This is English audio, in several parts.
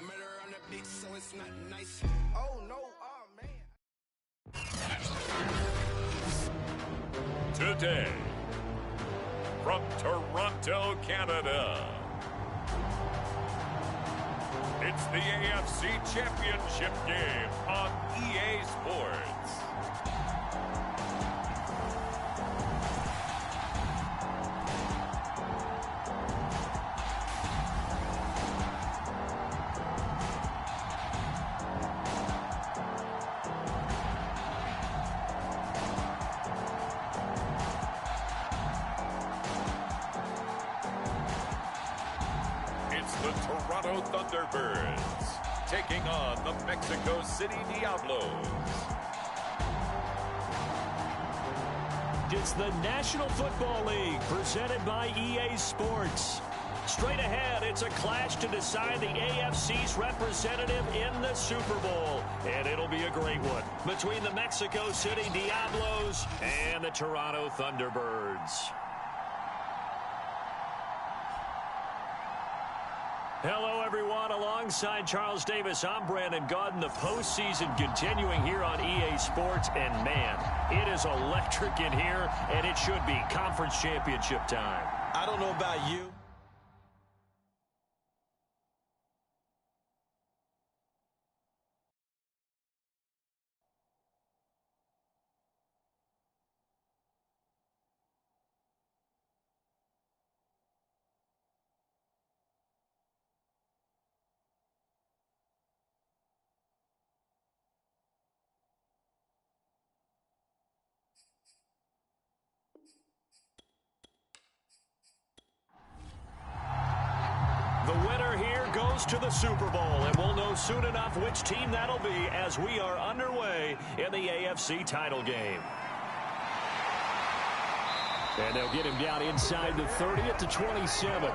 Murder on the beat, so it's not nice. Oh no, oh man. Today, from Toronto, Canada, it's the AFC Championship game on EA Sports. The Toronto Thunderbirds taking on the Mexico City Diablos. It's the National Football League presented by EA Sports. Straight ahead, it's a clash to decide the AFC's representative in the Super Bowl. And it'll be a great one between the Mexico City Diablos and the Toronto Thunderbirds. Hello, everyone. Alongside Charles Davis, I'm Brandon Gaudin. The postseason continuing here on EA Sports. And, man, it is electric in here, and it should be conference championship time. I don't know about you. The winner here goes to the Super Bowl, and we'll know soon enough which team that'll be as we are underway in the AFC title game. And they'll get him down inside the 30 at the 27.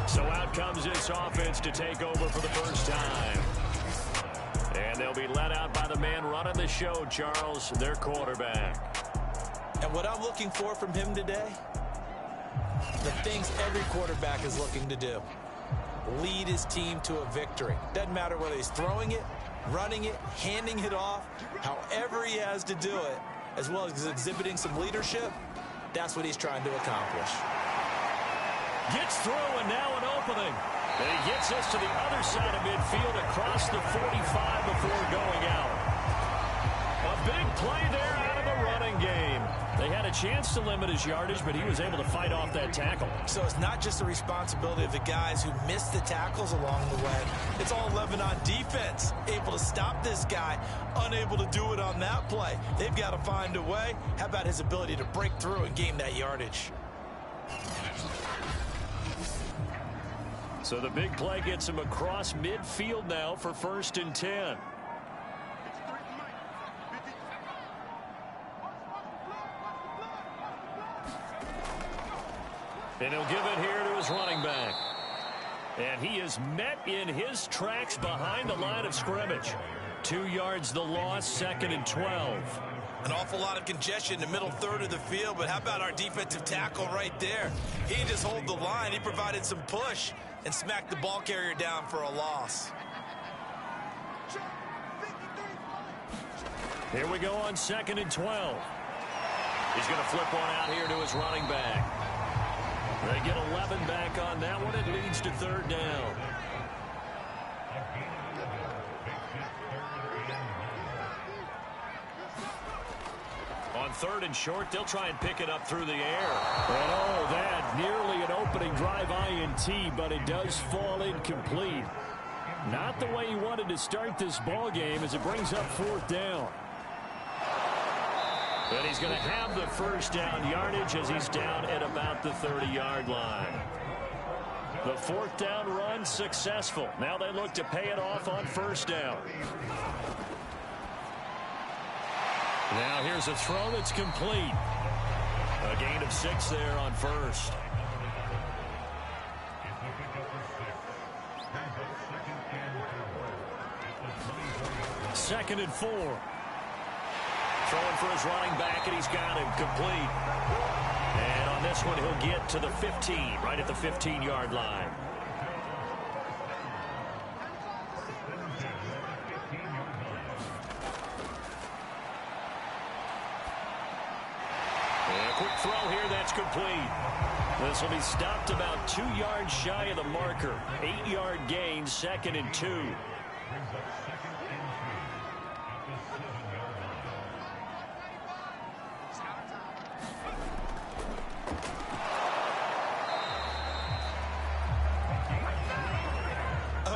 So out comes this offense to take over for the first time. And they'll be let out by the man running the show, Charles, their quarterback. And what I'm looking for from him today, the things every quarterback is looking to do. Lead his team to a victory. Doesn't matter whether he's throwing it, running it, handing it off, however he has to do it, as well as exhibiting some leadership, that's what he's trying to accomplish. Gets through, and now an opening. And he gets us to the other side of midfield across the 45 before going out. A big play there out of the running game. They had a chance to limit his yardage, but he was able to fight off that tackle. So it's not just the responsibility of the guys who missed the tackles along the way. It's all 11 on defense. Able to stop this guy, unable to do it on that play. They've got to find a way. How about his ability to break through and gain that yardage? So the big play gets him across midfield now for 1st and 10. And he'll give it here to his running back. And he is met in his tracks behind the line of scrimmage. 2 yards the loss, 2nd and 12. An awful lot of congestion in the middle third of the field, but how about our defensive tackle right there? He didn't just hold the line, he provided some push and smacked the ball carrier down for a loss. Here we go on 2nd and 12. He's going to flip one out here to his running back. They get 11 back on that one. It leads to 3rd down. On 3rd and short, they'll try and pick it up through the air. And oh, that nearly an opening drive INT, but it does fall incomplete. Not the way he wanted to start this ball game as it brings up 4th down. But he's going to have the 1st down yardage as he's down at about the 30-yard line. The 4th down run successful. Now they look to pay it off on 1st down. Now here's a throw that's complete. A gain of 6 there on 1st. Second and 4. Throwing for his running back, and he's got him complete. And on this one, he'll get to the 15, right at the 15-yard line. quick throw here that's complete. This will be stopped about 2 yards shy of the marker. 8-yard gain, 2nd and 2.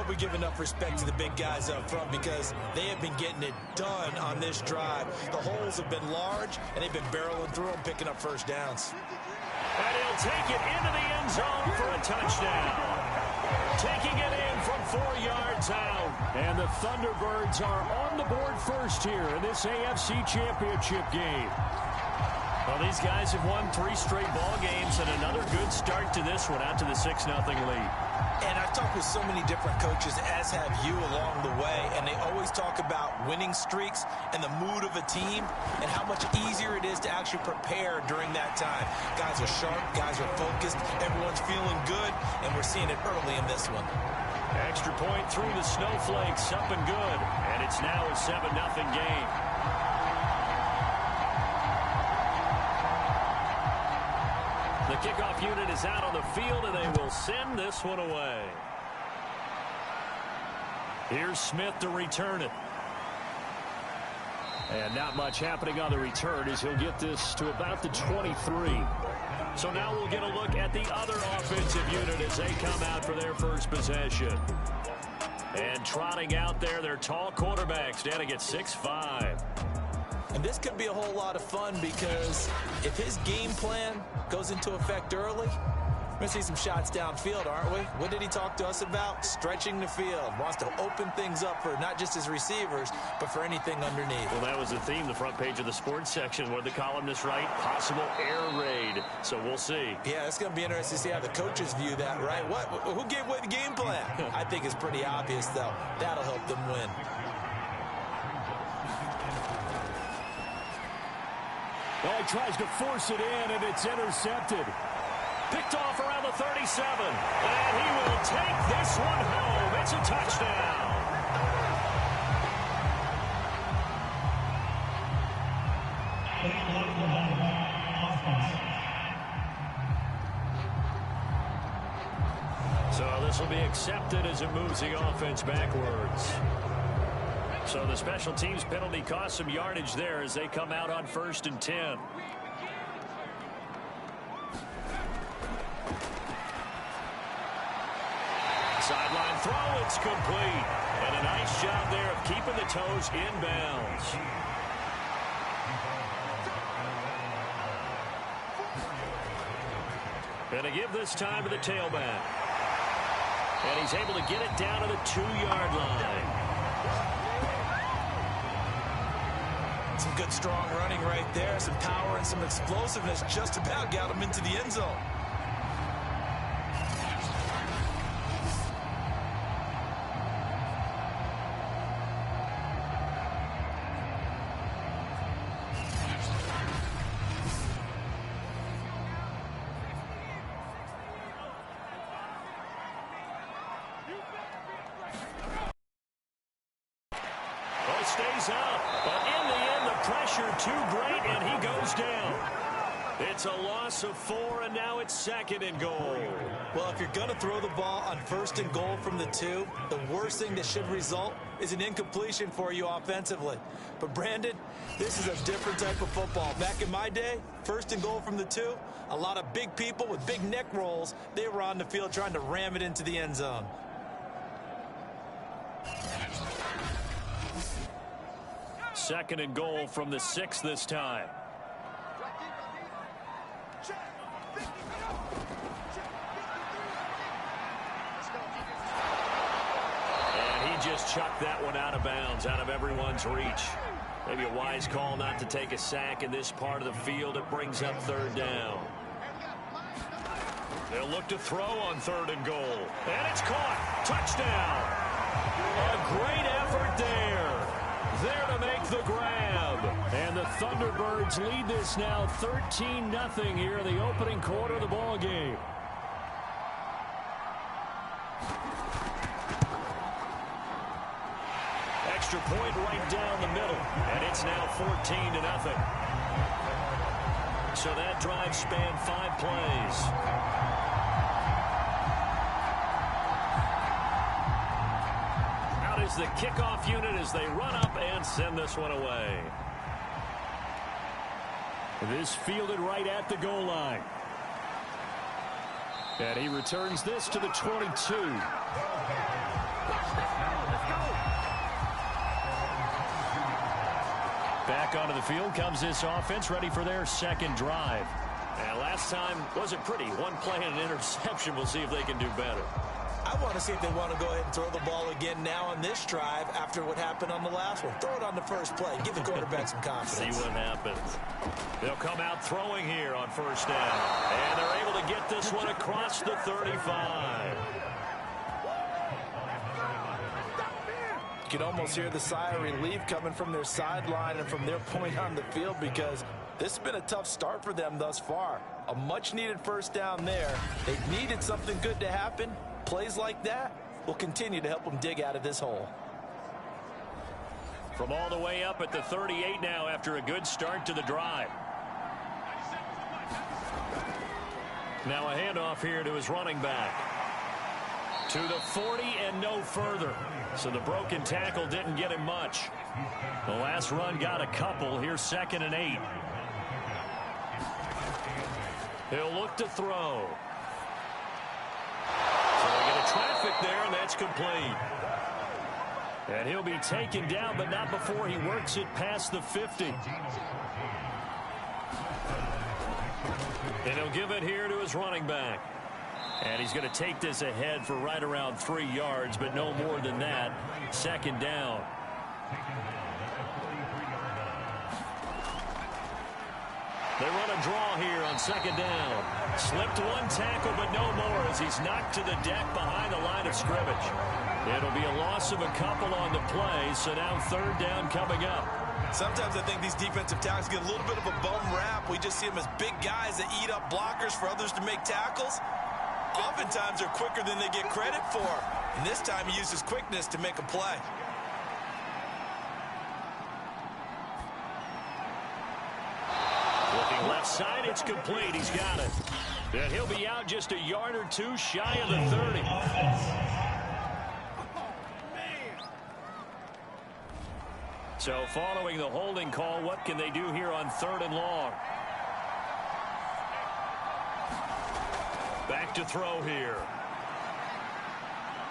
We give enough respect to the big guys up front because they have been getting it done on this drive. The holes have been large, and they've been barreling through them, picking up first downs. And he'll take it into the end zone for a touchdown. Taking it in from 4 yards out. And the Thunderbirds are on the board first here in this AFC Championship game. Well, these guys have won 3 straight ball games and another good start to this one out to the 6-0 lead. And I've talked with so many different coaches, as have you along the way, and they always talk about winning streaks and the mood of a team and how much easier it is to actually prepare during that time. Guys are sharp, guys are focused, everyone's feeling good, and we're seeing it early in this one. Extra point through the snowflakes, up and good, and it's now a 7-0 game. The kickoff unit is out on the field, and they will send this one away. Here's Smith to return it. And not much happening on the return as he'll get this to about the 23. So now we'll get a look at the other offensive unit as they come out for their first possession. And trotting out there, their tall quarterback standing at 6'5". And this could be a whole lot of fun because if his game plan goes into effect early, we're going to see some shots downfield, aren't we? What did he talk to us about? Stretching the field. Wants to open things up for not just his receivers, but for anything underneath. Well, that was the theme, the front page of the sports section. What did the columnist write? Possible air raid. So we'll see. Yeah, it's going to be interesting to see how the coaches view that, right? Who gave away the game plan? I think it's pretty obvious, though. That'll help them win. Well, he tries to force it in, and it's intercepted. Picked off around the 37. And he will take this one home. It's a touchdown. So this will be accepted as it moves the offense backwards. So the special teams penalty cost some yardage there as they come out on 1st and 10. Sideline throw, it's complete. And a nice job there of keeping the toes inbounds. And to give this time to the tailback. And he's able to get it down to the 2-yard line. Some good, strong running right there. Some power and some explosiveness just about got him into the end zone. Stays out, but in the end, the pressure too great, and he goes down. It's a loss of 4, and now it's 2nd and goal. Well, if you're going to throw the ball on 1st and goal from the 2, the worst thing that should result is an incompletion for you offensively. But, Brandon, this is a different type of football. Back in my day, 1st and goal from the 2, a lot of big people with big neck rolls, they were on the field trying to ram it into the end zone. Second and goal from the 6 this time. And he just chucked that one out of bounds, out of everyone's reach. Maybe a wise call not to take a sack in this part of the field. It brings up 3rd down. They'll look to throw on 3rd and goal. And it's caught. Touchdown. A great effort there. There to make the grab. And the Thunderbirds lead this now 13-0 here in the opening quarter of the ball game. Extra point right down the middle. And it's now 14-0. So that drive spanned 5 plays. Out is the kickoff unit as they run up and send this one away. This fielded right at the goal line. And he returns this to the 22. Back onto the field comes this offense, ready for their second drive. And last time wasn't pretty. One play and an interception. We'll see if they can do better. I want to see if they want to go ahead and throw the ball again now on this drive after what happened on the last one. Throw it on the first play. Give the quarterback some confidence. See what happens. They'll come out throwing here on first down. And they're able to get this one across the 35. You can almost hear the sigh of relief coming from their sideline and from their point on the field, because this has been a tough start for them thus far. A much-needed first down there. They've needed something good to happen. Plays like that will continue to help them dig out of this hole. From all the way up at the 38 now after a good start to the drive. Now a handoff here to his running back. To the 40 and no further. So the broken tackle didn't get him much. The last run got a couple. Here's 2nd and 8. He'll look to throw. So they get a traffic there, and that's complete. And he'll be taken down, but not before he works it past the 50. And he'll give it here to his running back. And he's going to take this ahead for right around 3 yards, but no more than that. 2nd down. They run a draw here on 2nd down. Slipped one tackle, but no more as he's knocked to the deck behind the line of scrimmage. It'll be a loss of a couple on the play, so now 3rd down coming up. Sometimes I think these defensive tackles get a little bit of a bum rap. We just see them as big guys that eat up blockers for others to make tackles. Oftentimes they're quicker than they get credit for. And this time he used his quickness to make a play. Looking left side, it's complete. He's got it. And he'll be out just a yard or two shy of the 30. So following the holding call, what can they do here on 3rd and long? Back to throw here.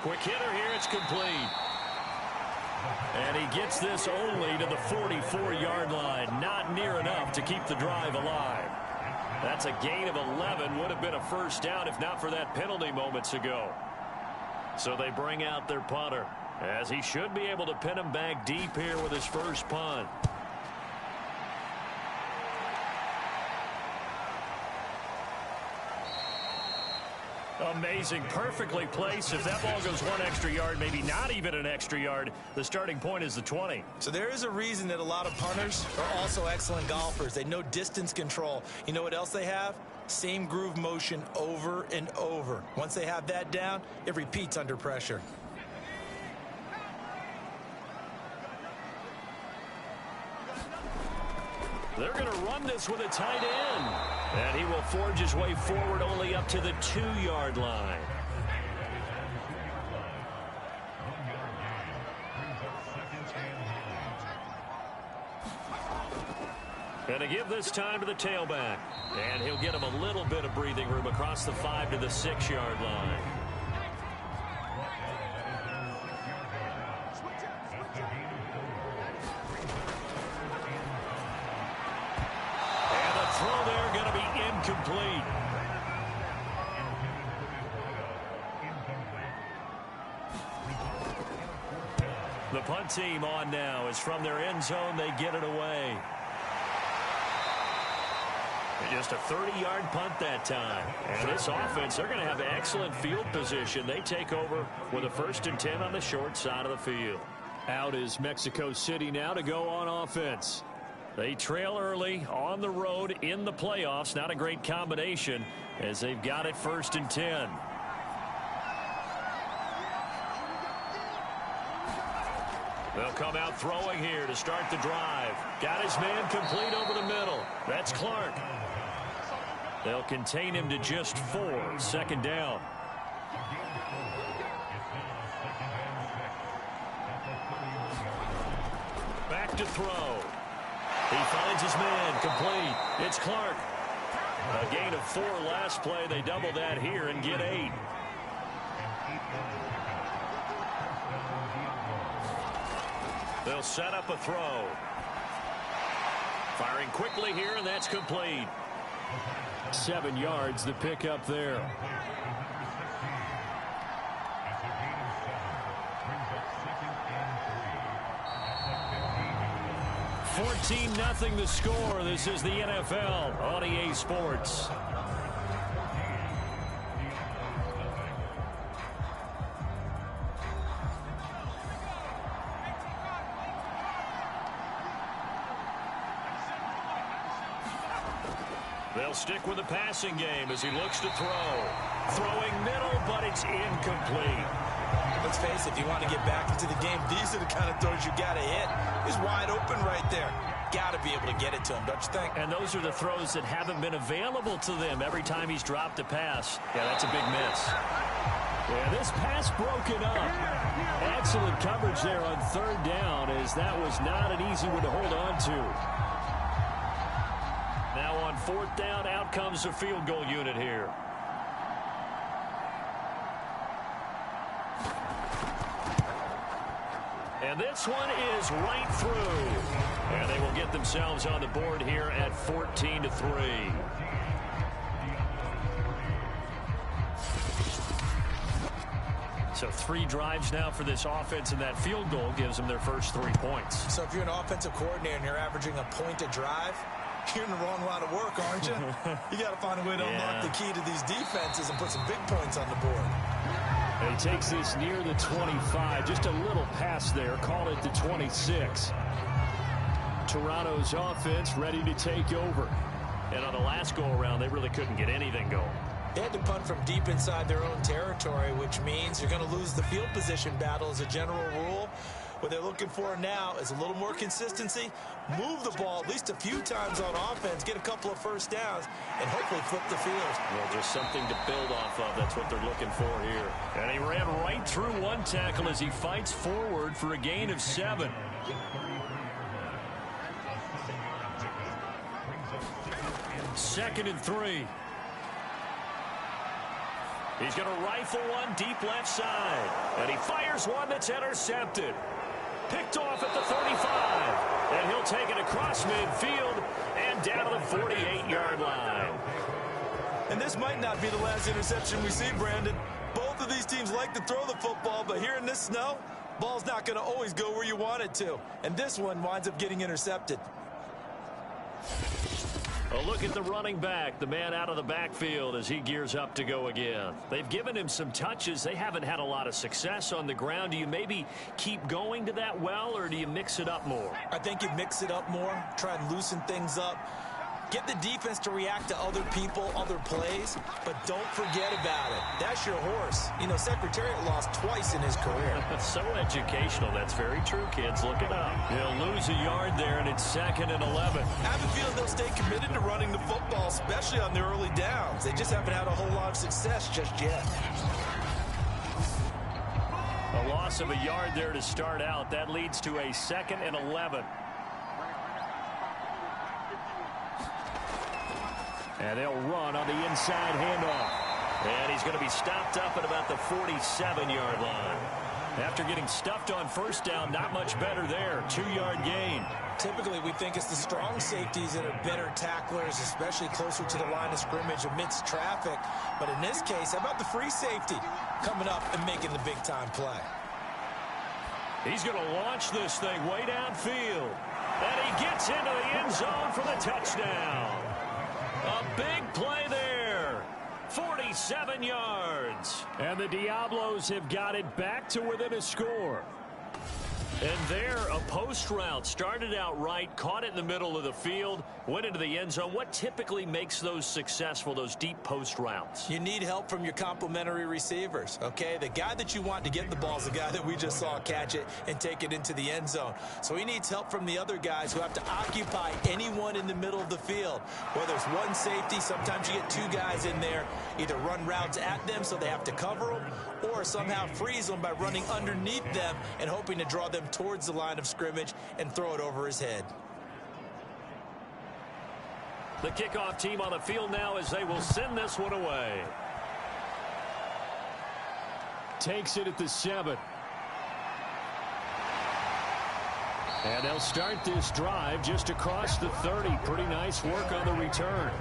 Quick hitter here. It's complete. And he gets this only to the 44-yard line. Not near enough to keep the drive alive. That's a gain of 11. Would have been a first down if not for that penalty moments ago. So they bring out their punter, as he should be able to pin him back deep here with his first punt. Amazing. Perfectly placed. If that ball goes 1 extra yard, maybe not even an extra yard, the starting point is the 20. So there is a reason that a lot of punters are also excellent golfers. They know distance control. You know what else they have? Same groove motion over and over. Once they have that down, it repeats under pressure. They're going to run this with a tight end. And he will forge his way forward only up to the 2-yard line. And to give this time to the tailback. And he'll get him a little bit of breathing room across the 5 to the 6-yard line. Throw there going to be incomplete. The punt team on now is from their end zone. They get it away. Just a 30-yard punt that time. And this offense, they're going to have excellent field position. They take over with a 1st and 10 on the short side of the field. Out is Mexico City now to go on offense. They trail early on the road in the playoffs. Not a great combination as they've got it 1st and 10. They'll come out throwing here to start the drive. Got his man complete over the middle. That's Clark. They'll contain him to just 4. Second down. Back to throw. He finds his man. Complete. It's Clark. A gain of 4 last play. They double that here and get 8. They'll set up a throw. Firing quickly here, and that's complete. 7 yards the pick up there. 14-0 the score. This is the NFL on EA Sports. They'll stick with the passing game as he looks to throw. Throwing middle, but it's incomplete. Let's face it, if you want to get back into the game, these are the kind of throws you got to hit. He's wide open right there. Got to be able to get it to him, don't you think? And those are the throws that haven't been available to them every time he's dropped a pass. Yeah, that's a big miss. Yeah, this pass broken up. Excellent coverage there on 3rd down, as that was not an easy one to hold on to. Now on 4th down, out comes the field goal unit here. And this one is right through. And they will get themselves on the board here at 14-3. So 3 drives now for this offense, and that field goal gives them their first 3 points. So if you're an offensive coordinator and you're averaging a point a drive, you're in the wrong line of work, aren't you? You got to find a way to unlock the key to these defenses and put some big points on the board. And he takes this near the 25. Just a little pass there. Call it the 26. Toronto's offense ready to take over. And on the last go-around, they really couldn't get anything going. They had to punt from deep inside their own territory, which means you're going to lose the field position battle as a general rule. What they're looking for now is a little more consistency, move the ball at least a few times on offense, get a couple of first downs, and hopefully flip the field. Well, just something to build off of. That's what they're looking for here. And he ran right through one tackle as he fights forward for a gain of 7. Second and 3. He's going to rifle one deep left side. And he fires one that's intercepted. Picked off at the 35. And he'll take it across midfield and down to the 48-yard line. And this might not be the last interception we see, Brandon. Both of these teams like to throw the football, but here in this snow, ball's not going to always go where you want it to. And this one winds up getting intercepted. A look at the running back, the man out of the backfield as he gears up to go again. They've given him some touches. They haven't had a lot of success on the ground. Do you maybe keep going to that well, or do you mix it up more? I think you mix it up more, try and loosen things up. Get the defense to react to other people, other plays, but don't forget about it. That's your horse. You know, Secretariat lost twice in his career. So educational. That's very true, kids. Look it up. He'll lose a yard there, and it's 2nd and 11. I have a feeling they'll stay committed to running the football, especially on the early downs. They just haven't had a whole lot of success just yet. A loss of a yard there to start out. That leads to a 2nd and 11. And they'll run on the inside handoff. And he's going to be stopped up at about the 47-yard line. After getting stuffed on first down, not much better there. 2-yard gain. Typically, we think it's the strong safeties that are better tacklers, especially closer to the line of scrimmage amidst traffic. But in this case, how about the free safety coming up and making the big-time play? He's going to launch this thing way downfield. And he gets into the end zone for the touchdown. A big play there. 47 yards. And the Diablos have got it back to within a score. And there, a post route. Started out right, caught it in the middle of the field, went into the end zone. What typically makes those successful, those deep post routes? You need help from your complementary receivers, okay? The guy that you want to get the ball is the guy that we just saw catch it and take it into the end zone. So he needs help from the other guys who have to occupy anyone in the middle of the field. Whether it's one safety, sometimes you get two guys in there, either run routes at them so they have to cover them, or somehow freeze them by running underneath them and hoping to draw them towards the line of scrimmage and throw it over his head. The kickoff team on the field now as they will send this one away. Takes it at the 7. And they'll start this drive just across the 30. Pretty nice work on the return.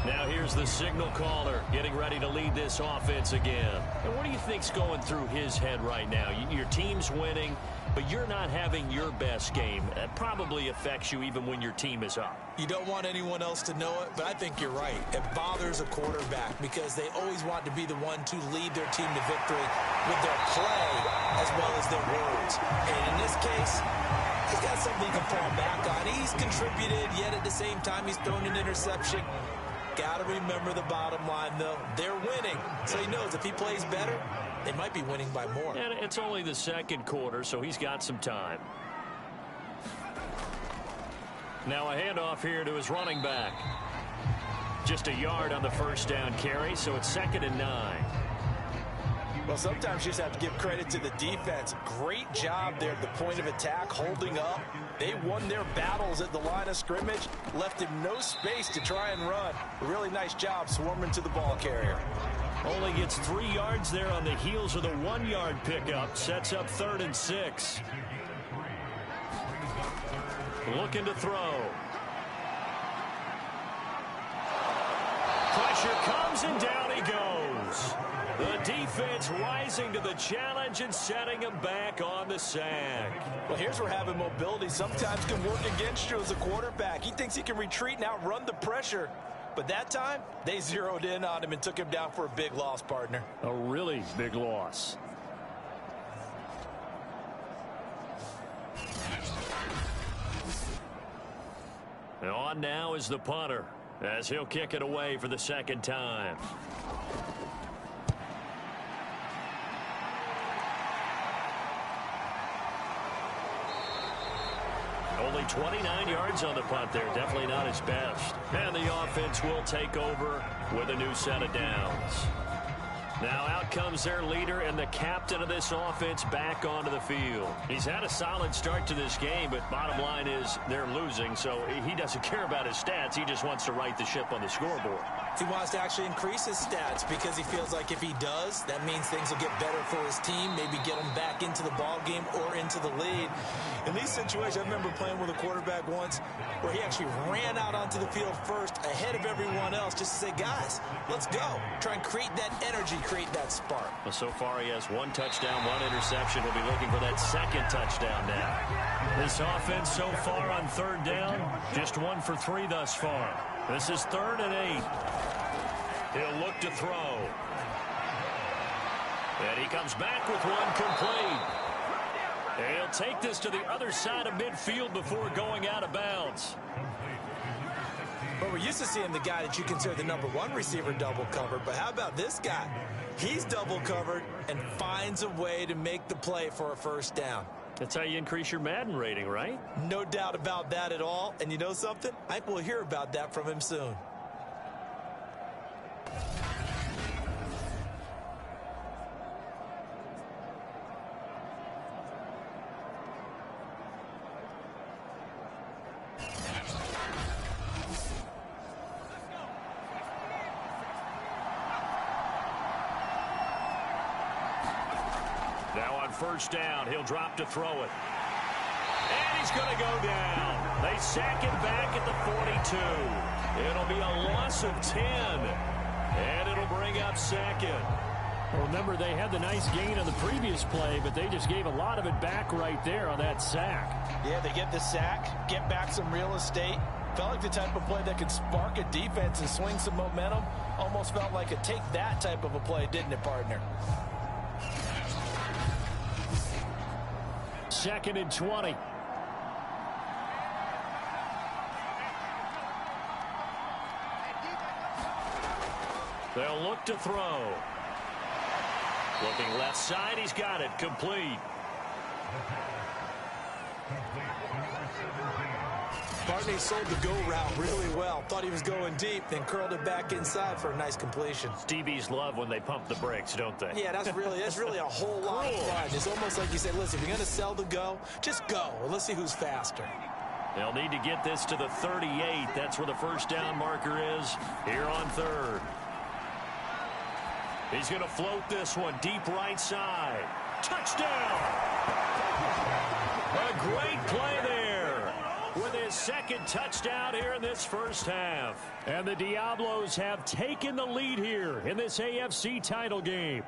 Now here's the signal caller getting ready to lead this offense again. And what do you think's going through his head right now? Your team's winning, but you're not having your best game. That probably affects you even when your team is up. You don't want anyone else to know it, but I think you're right. It bothers a quarterback because they always want to be the one to lead their team to victory with their play as well as their words. And in this case, he's got something he can fall back on. He's contributed, yet at the same time he's thrown an interception. Got to remember the bottom line, though. They're winning, so he knows if he plays better, they might be winning by more. And it's only the second quarter, so he's got some time. Now a handoff here to his running back. Just a yard on the first down carry, so it's 2nd and 9. Well, sometimes you just have to give credit to the defense. Great job there at the point of attack, holding up. They won their battles at the line of scrimmage, left him no space to try and run. A really nice job swarming to the ball carrier. Only gets 3 yards there on the heels of the 1-yard pickup. Sets up 3rd and 6. Looking to throw. Pressure comes and down he goes. The defense rising to the challenge and setting him back on the sack. Well, here's where having mobility sometimes can work against you as a quarterback. He thinks he can retreat and outrun the pressure. But that time, they zeroed in on him and took him down for a big loss, partner. A really big loss. And on now is the punter, as he'll kick it away for the 2nd time. Only 29 yards on the punt there. Definitely not his best. And the offense will take over with a new set of downs. Now out comes their leader and the captain of this offense back onto the field. He's had a solid start to this game, but bottom line is they're losing, so he doesn't care about his stats. He just wants to right the ship on the scoreboard. He wants to actually increase his stats because he feels like if he does, that means things will get better for his team, maybe get him back into the ball game or into the lead. In these situations, I remember playing with a quarterback once where he actually ran out onto the field first ahead of everyone else just to say, guys, let's go. Try and create that energy, create that spark. Well, so far he has 1 touchdown, 1 interception. He'll be looking for that 2nd touchdown now. This offense so far on 3rd down, just 1 for 3 thus far. This is 3rd and 8. He'll look to throw. And he comes back with 1 complete. And he'll take this to the other side of midfield before going out of bounds. But we're used to seeing the guy that you consider the #1 receiver double covered. But how about this guy? He's double covered and finds a way to make the play for a 1st down. That's how you increase your Madden rating, right? No doubt about that at all. And you know something? I think we'll hear about that from him soon. Now on 1st down, he'll drop to throw it. And he's going to go down. They sack him back at the 42. It'll be a loss of 10. And it'll bring up 2nd. Well, remember, they had the nice gain on the previous play, but they just gave a lot of it back right there on that sack. Yeah, they get the sack, get back some real estate. Felt like the type of play that could spark a defense and swing some momentum. Almost felt like a take that type of a play, didn't it, partner? 2nd and 20. They'll look to throw. Looking left side, he's got it. Complete. Barney sold the go route really well. Thought he was going deep, then curled it back inside for a nice completion. DBs love when they pump the brakes, don't they? Yeah, that's really a whole lot of fun. It's almost like you say, listen, if you're going to sell the go, just go. Let's see who's faster. They'll need to get this to the 38. That's where the first down marker is here on 3rd. He's going to float this one deep right side. Touchdown! A great play there with his 2nd touchdown here in this first half. And the Diablos have taken the lead here in this AFC title game.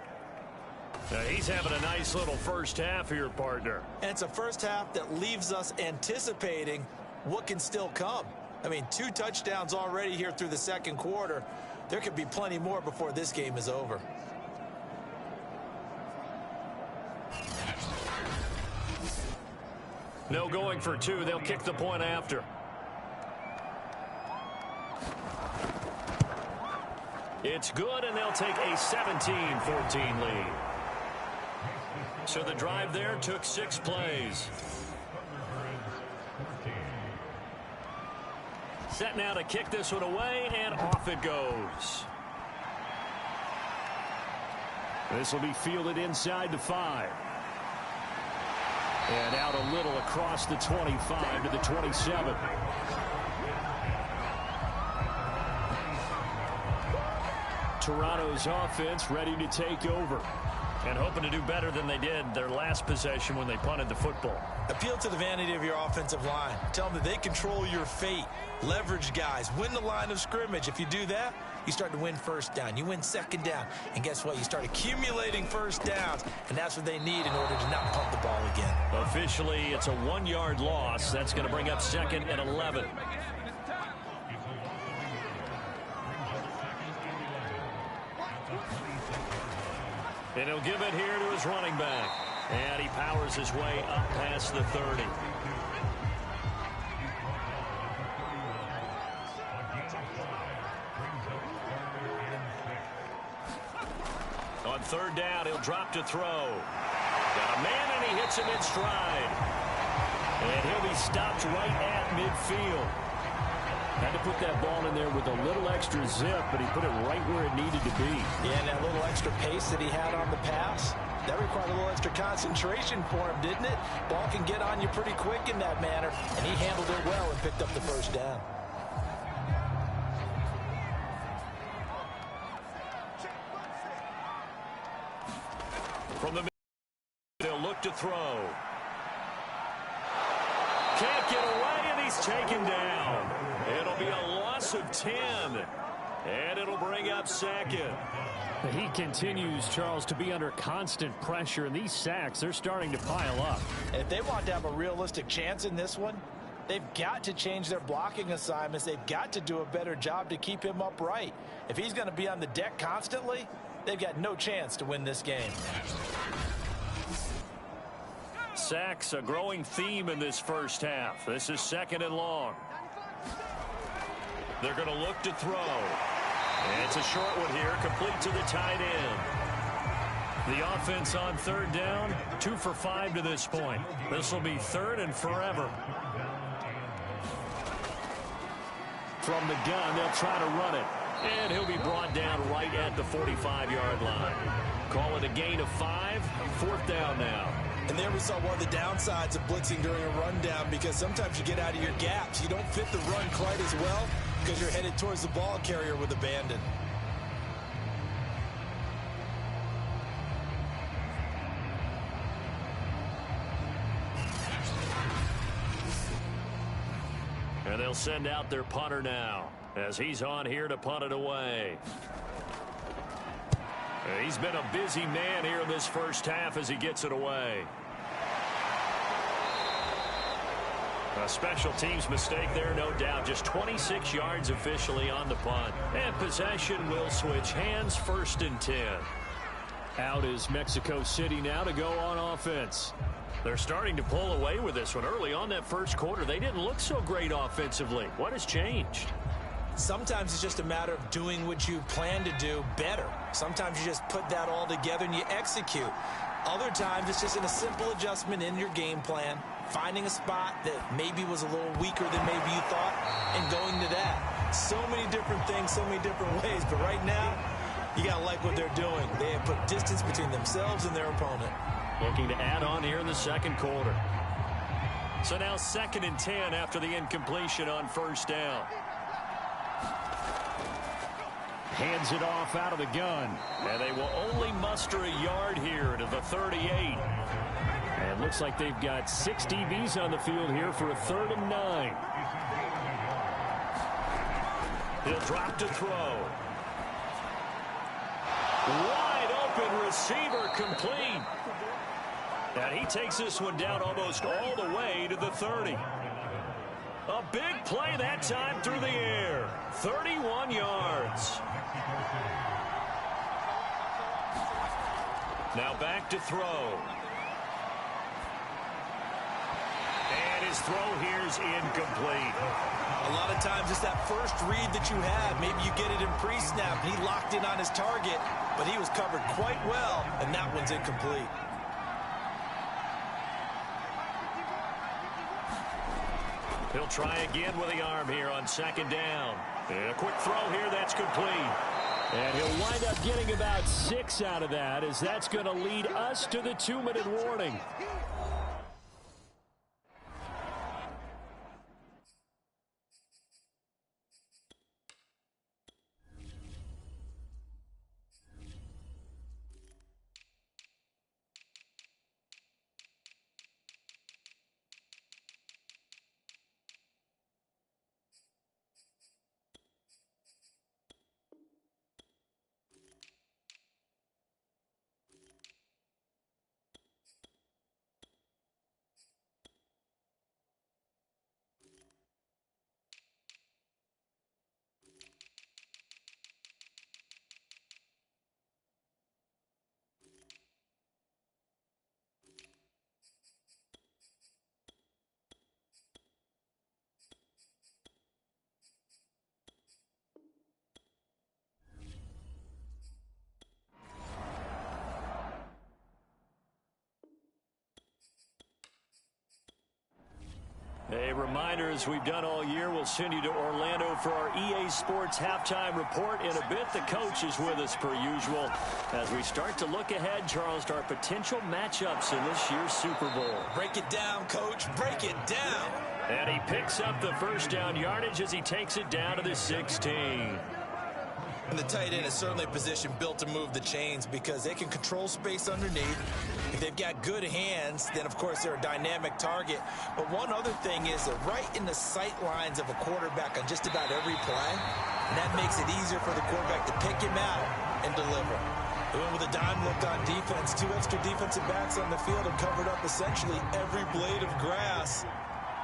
Now he's having a nice little first half here, partner. And it's a first half that leaves us anticipating what can still come. I mean, 2 touchdowns already here through the 2nd quarter. There could be plenty more before this game is over. No going for 2. They'll kick the point after. It's good, and they'll take a 17-14 lead. So the drive there took 6 plays. Set now to kick this one away, and off it goes. This will be fielded inside the 5. And out a little across the 25 to the 27. Toronto's offense ready to take over. And hoping to do better than they did their last possession when they punted the football. Appeal to the vanity of your offensive line. Tell them that they control your fate. Leverage guys. Win the line of scrimmage. If you do that, you start to win first down. You win second down. And guess what? You start accumulating first downs. And that's what they need in order to not pump the ball again. Officially, it's a 1-yard loss. That's going to bring up 2nd and 11. And he'll give it here to his running back. And he powers his way up past the 30. On 3rd down, he'll drop to throw. Got a man, and he hits him in stride. And he'll be stopped right at midfield. Had to put that ball in there with a little extra zip, but he put it right where it needed to be. Yeah, and that little extra pace that he had on the pass, that required a little extra concentration for him, didn't it? Ball can get on you pretty quick in that manner, and he handled it well and picked up the first down. From the middle, they'll look to throw. Can't get away, and he's taken down. It'll be a loss of 10, and it'll bring up 2nd. He continues, Charles, to be under constant pressure, and these sacks, they're starting to pile up. If they want to have a realistic chance in this one, they've got to change their blocking assignments. They've got to do a better job to keep him upright. If he's going to be on the deck constantly, they've got no chance to win this game. Sacks, a growing theme in this first half. This is 2nd and long. They're going to look to throw. And it's a short one here, complete to the tight end. The offense on 3rd down, 2 for 5 to this point. This will be 3rd and forever. From the gun, they'll try to run it. And he'll be brought down right at the 45-yard line. Call it a gain of 5, 4th down now. And there we saw one of the downsides of blitzing during a rundown, because sometimes you get out of your gaps. You don't fit the run quite as well because you're headed towards the ball carrier with abandon. And they'll send out their punter now as he's on here to punt it away. He's been a busy man here in this first half as he gets it away. A special teams mistake there, no doubt. Just 26 yards officially on the punt. And possession will switch hands, 1st and 10. Out is Mexico City now to go on offense. They're starting to pull away with this one. Early on that first quarter, they didn't look so great offensively. What has changed? Sometimes it's just a matter of doing what you plan to do better. Sometimes you just put that all together and you execute. Other times it's just in a simple adjustment in your game plan, finding a spot that maybe was a little weaker than maybe you thought, and going to that. So many different things, so many different ways, but right now, you got to like what they're doing. They have put distance between themselves and their opponent. Looking to add on here in the second quarter. So now 2nd and 10 after the incompletion on first down. Hands it off out of the gun. And they will only muster a yard here to the 38. And looks like they've got 6 DBs on the field here for a 3rd and 9. He'll drop to throw. Wide open receiver complete. And he takes this one down almost all the way to the 30. A big play that time through the air. 31 yards. Now back to throw. And his throw here's incomplete. A lot of times it's that first read that you have. Maybe you get it in pre-snap, and he locked in on his target, but he was covered quite well, and that one's incomplete. He'll try again with the arm here on 2nd down. And a quick throw here, that's complete. And he'll wind up getting about 6 out of that, as that's going to lead us to the 2-minute warning. A reminder, as we've done all year, we'll send you to Orlando for our EA Sports halftime report. In a bit, the coach is with us per usual as we start to look ahead, Charles, to our potential matchups in this year's Super Bowl. Break it down, Coach. Break it down. And he picks up the first down yardage as he takes it down to the 16. And the tight end is certainly a position built to move the chains because they can control space underneath. If they've got good hands, then, of course, they're a dynamic target. But one other thing is they're right in the sight lines of a quarterback on just about every play. And that makes it easier for the quarterback to pick him out and deliver. They went with a dime look on defense. 2 extra defensive backs on the field and covered up essentially every blade of grass.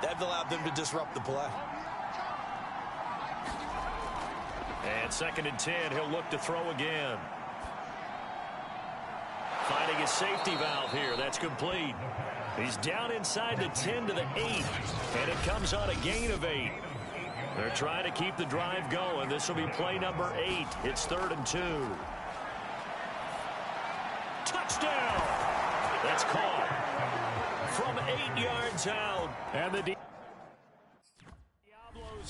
That allowed them to disrupt the play. And 2nd and 10, he'll look to throw again. Finding his safety valve here. That's complete. He's down inside the 10 to the 8. And it comes on a gain of 8. They're trying to keep the drive going. This will be play number 8. It's 3rd and 2. Touchdown! That's caught from 8 yards out. And the Diablos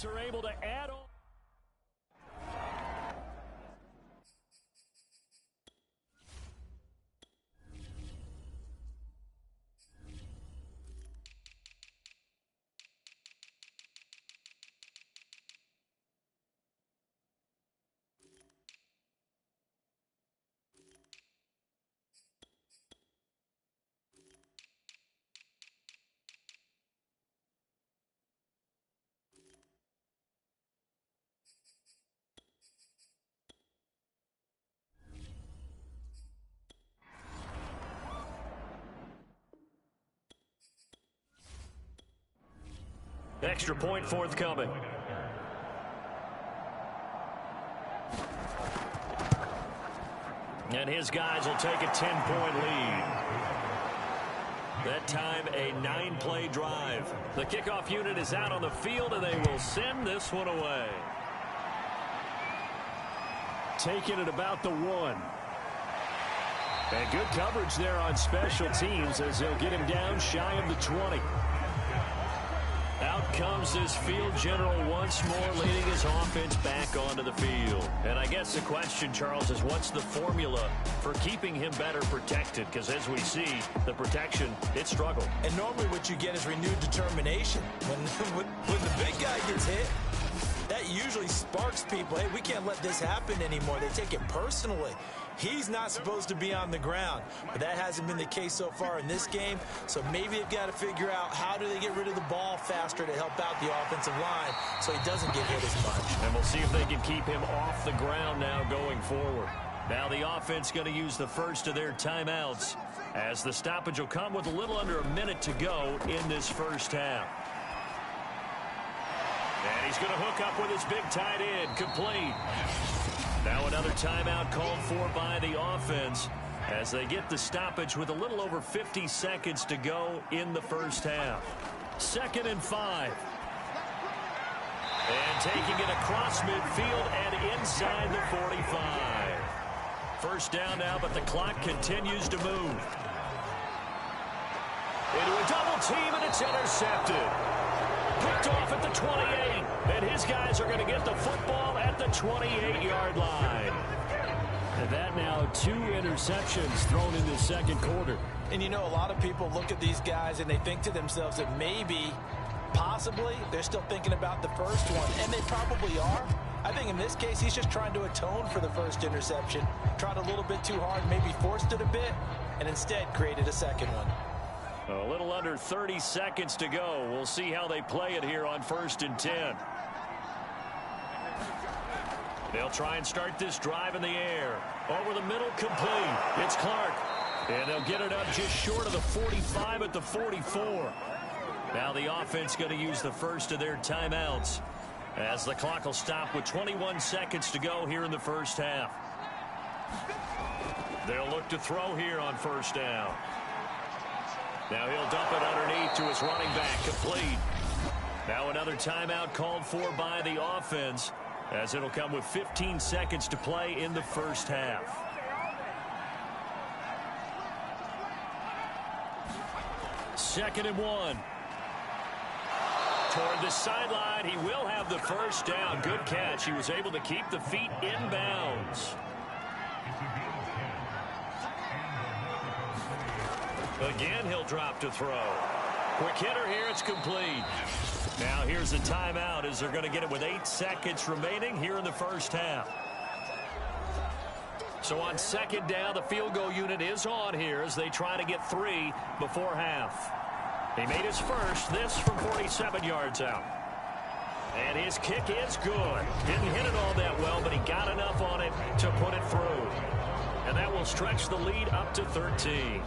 are able to add on. Extra point forthcoming. And his guys will take a 10-point lead. That time, a 9-play drive. The kickoff unit is out on the field, and they will send this one away. Taking it about the 1. And good coverage there on special teams as they'll get him down shy of the 20. Out comes this field general once more, leading his offense back onto the field. And I guess the question, Charles, is what's the formula for keeping him better protected? Because as we see, the protection, it struggled. And normally what you get is renewed determination. When the big guy gets hit, that usually sparks people. Hey, we can't let this happen anymore. They take it personally. He's not supposed to be on the ground, but that hasn't been the case so far in this game. So maybe they've got to figure out how do they get rid of the ball faster to help out the offensive line so he doesn't get hit as much. And we'll see if they can keep him off the ground now going forward. Now the offense going to use the first of their timeouts as the stoppage will come with a little under a minute to go in this first half. And he's going to hook up with his big tight end, complete. Now another timeout called for by the offense as they get the stoppage with a little over 50 seconds to go in the first half. 2nd and 5. And taking it across midfield and inside the 45. First down now, but the clock continues to move. Into a double team, and it's intercepted. Picked off at the 28, and his guys are going to get the football at the 28-yard line. And that now 2 interceptions thrown in the second quarter. And you know, a lot of people look at these guys and they think to themselves that maybe, possibly, they're still thinking about the first one, and they probably are. I think in this case, he's just trying to atone for the first interception. Tried a little bit too hard, maybe forced it a bit, and instead created a second one. A little under 30 seconds to go. We'll see how they play it here on 1st and 10. They'll try and start this drive in the air. Over the middle, complete. It's Clark. And they'll get it up just short of the 45 at the 44. Now the offense going to use the first of their timeouts as the clock will stop with 21 seconds to go here in the first half. They'll look to throw here on first down. Now he'll dump it underneath to his running back, complete. Now another timeout called for by the offense as it'll come with 15 seconds to play in the first half. Second and 1. Toward the sideline, he will have the first down. Good catch. He was able to keep the feet in bounds. Again, he'll drop to throw. Quick hitter here, it's complete. Now here's a timeout as they're going to get it with 8 seconds remaining here in the first half. So on second down, the field goal unit is on here as they try to get 3 before half. He made his first, this from 47 yards out. And his kick is good. Didn't hit it all that well, but he got enough on it to put it through. And that will stretch the lead up to 13.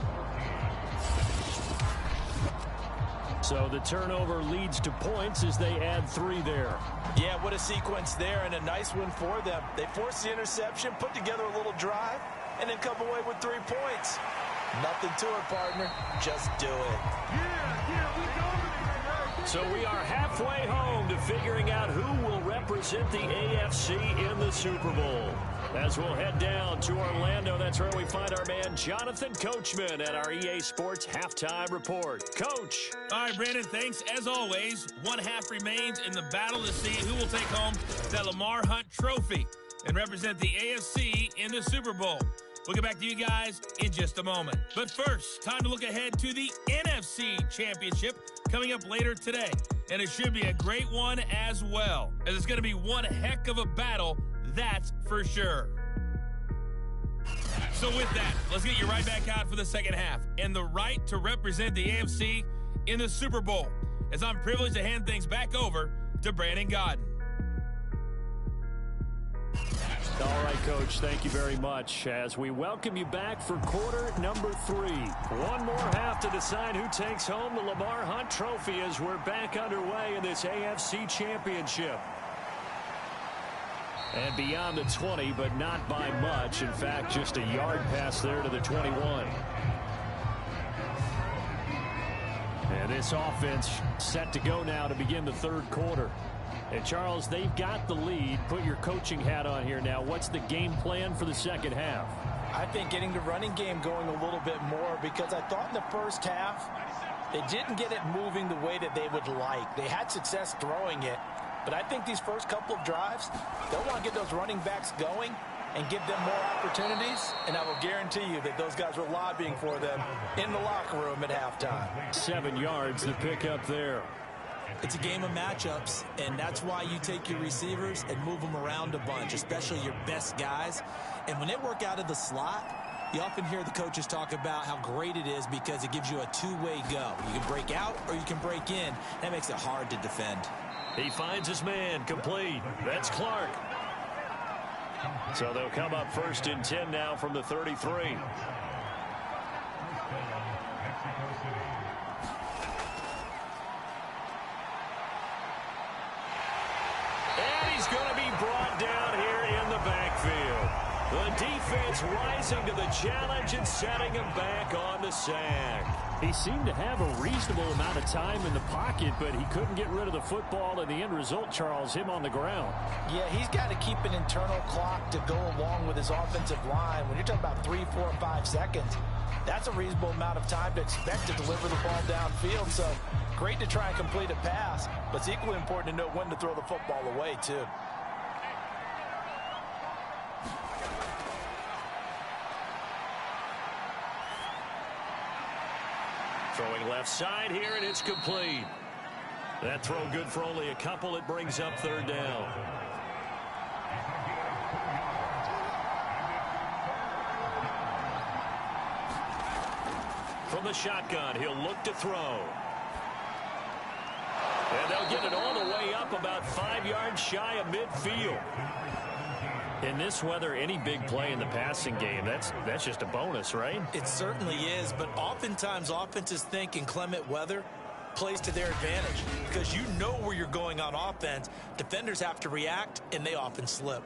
So the turnover leads to points as they add 3 there. Yeah, what a sequence there, and a nice one for them. They forced the interception, put together a little drive, and then come away with 3 points. Nothing to it, partner. Just do it. So we are halfway home to figuring out who will represent the AFC in the Super Bowl. As we'll head down to Orlando, that's where we find our man Jonathan Coachman at our EA Sports Halftime Report. Coach. All right, Brandon, thanks. As always, 1 half remains in the battle to see who will take home that Lamar Hunt trophy and represent the AFC in the Super Bowl. We'll get back to you guys in just a moment. But first, time to look ahead to the NFC Championship coming up later today. And it should be a great one as well, as it's going to be one heck of a battle, that's for sure. So with that, let's get you right back out for the second half and the right to represent the AFC in the Super Bowl, as I'm privileged to hand things back over to Brandon Godden. All right, Coach, thank you very much as we welcome you back for quarter number 3. One more half to decide who takes home the Lamar Hunt trophy as we're back underway in this AFC Championship. And beyond the 20, but not by much. In fact, just a yard pass there to the 21. And this offense set to go now to begin the third quarter. And, Charles, they've got the lead. Put your coaching hat on here now. What's the game plan for the second half? I think getting the running game going a little bit more, because I thought in the first half they didn't get it moving the way that they would like. They had success throwing it, but I think these first couple of drives, they'll want to get those running backs going and give them more opportunities, and I will guarantee you that those guys were lobbying for them in the locker room at halftime. 7 yards to pick up there. It's a game of matchups, and that's why you take your receivers and move them around a bunch, especially your best guys. And when they work out of the slot, you often hear the coaches talk about how great it is because it gives you a two-way go. You can break out or you can break in. That makes it hard to defend. He finds his man, complete. That's Clark. So they'll come up 1st and 10 now from the 33. And he's going to be brought down here in the backfield. The defense rising to the challenge and setting him back on the sack. He seemed to have a reasonable amount of time in the pocket, but he couldn't get rid of the football, and the end result, Charles, him on the ground. Yeah, he's got to keep an internal clock to go along with his offensive line. When you're talking about 3, 4, 5 seconds, that's a reasonable amount of time to expect to deliver the ball downfield. So great to try and complete a pass, but it's equally important to know when to throw the football away, too. Throwing left side here, and it's complete. That throw good for only a couple. It brings up 3rd down. From the shotgun, he'll look to throw. And they'll get it all the way up about 5 yards shy of midfield. In this weather, any big play in the passing game, that's just a bonus, right? It certainly is, but oftentimes offenses think inclement weather plays to their advantage because you know where you're going on offense. Defenders have to react, and they often slip.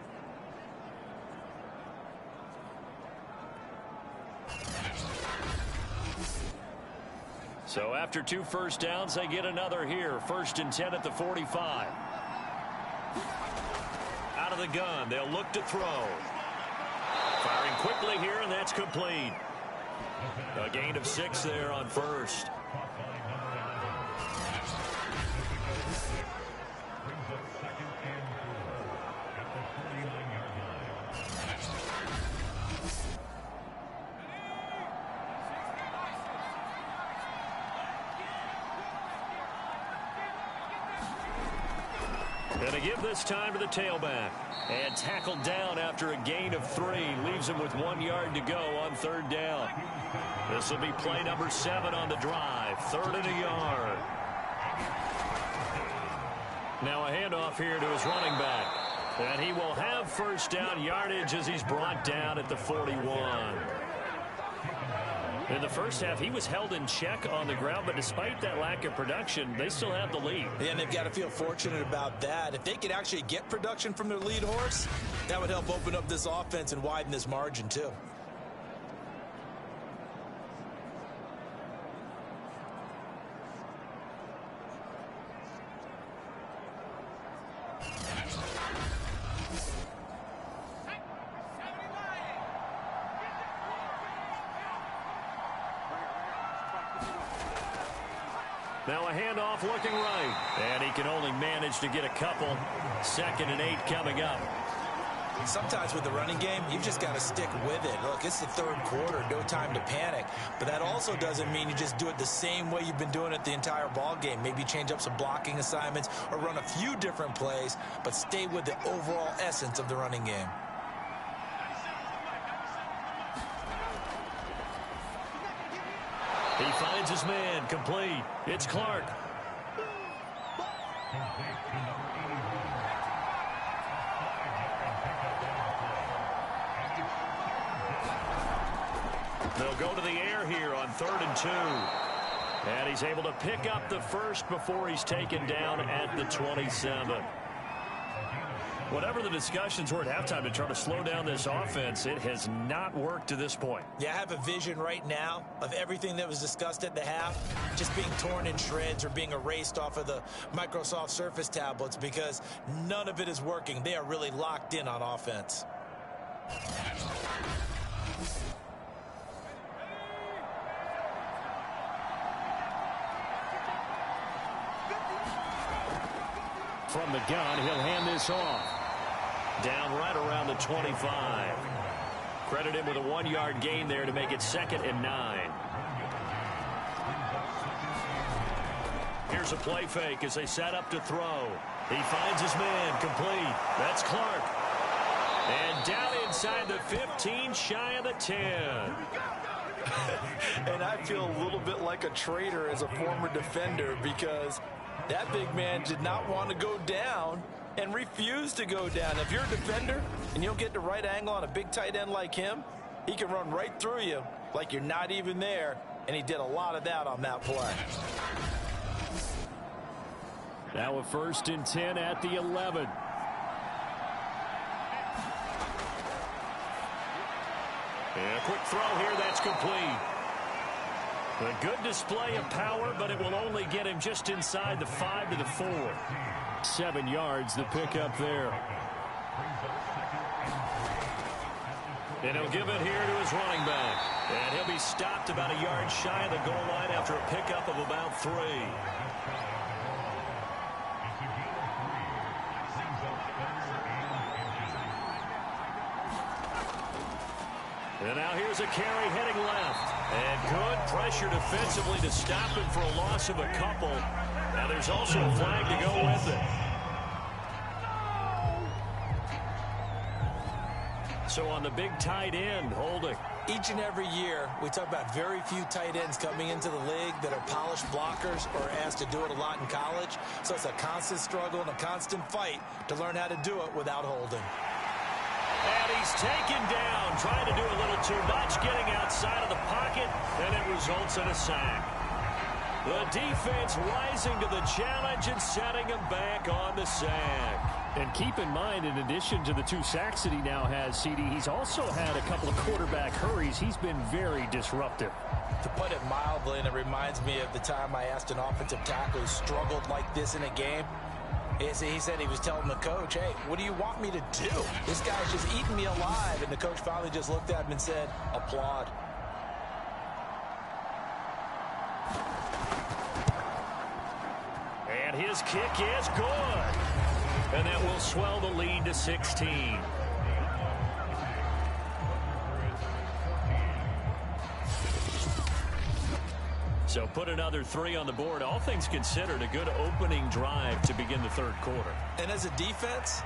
So after 2 first downs, they get another here. 1st and 10 at the 45. Out of the gun, they'll look to throw. Firing quickly here, and that's complete. A gain of 6 there on 1st. Going to give this time to the tailback. And tackled down after a gain of 3. Leaves him with 1 yard to go on 3rd down. This will be play number 7 on the drive. 3rd and a yard. Now a handoff here to his running back. And he will have 1st down yardage as he's brought down at the 41. In the first half, he was held in check on the ground, but despite that lack of production, they still have the lead. Yeah, and they've got to feel fortunate about that. If they could actually get production from their lead horse, that would help open up this offense and widen this margin, too. Now a handoff looking right. And he can only manage to get a couple. 2nd and 8 coming up. Sometimes with the running game, you've just got to stick with it. Look, it's the 3rd quarter, no time to panic. But that also doesn't mean you just do it the same way you've been doing it the entire ball game. Maybe change up some blocking assignments or run a few different plays, but stay with the overall essence of the running game. He finds his man, complete. It's Clark. They'll go to the air here on 3rd and 2. And he's able to pick up the 1st before he's taken down at the 27. Whatever the discussions were at halftime to try to slow down this offense, it has not worked to this point. Yeah, I have a vision right now of everything that was discussed at the half just being torn in shreds or being erased off of the Microsoft Surface tablets because none of it is working. They are really locked in on offense. From the gun, he'll hand this off. Down right around the 25. Credit him with a 1-yard gain there to make it 2nd and 9. Here's a play fake as they set up to throw. He finds his man, complete. That's Clark. And down inside the 15, shy of the 10. And I feel a little bit like a traitor as a former defender because that big man did not want to go down and refused to go down. If you're a defender and you don't get the right angle on a big tight end like him, he can run right through you like you're not even there, and he did a lot of that on that play. Now a 1st and 10 at the 11. And a quick throw here, that's complete. A good display of power, but it will only get him just inside the 5 to the 4. 7 yards, the pickup there. And he'll give it here to his running back. And he'll be stopped about a yard shy of the goal line after a pickup of about 3. And now here's a carry heading left. And good pressure defensively to stop him for a loss of a couple. Now there's also a flag to go with it. So on the big tight end, holding. Each and every year, we talk about very few tight ends coming into the league that are polished blockers or asked to do it a lot in college. So it's a constant struggle and a constant fight to learn how to do it without holding. And he's taken down, trying to do a little too much, getting outside of the pocket, and it results in a sack. The defense rising to the challenge and setting him back on the sack. And keep in mind, in addition to the 2 sacks that he now has, CD, he's also had a couple of quarterback hurries. He's been very disruptive. To put it mildly, and it reminds me of the time I asked an offensive tackle who struggled like this in a game. He said he was telling the coach, hey, what do you want me to do? This guy's just eating me alive. And the coach finally just looked at him and said, applaud. And his kick is good. And that will swell the lead to 16. So put another 3 on the board. All things considered, a good opening drive to begin the 3rd quarter. And as a defense,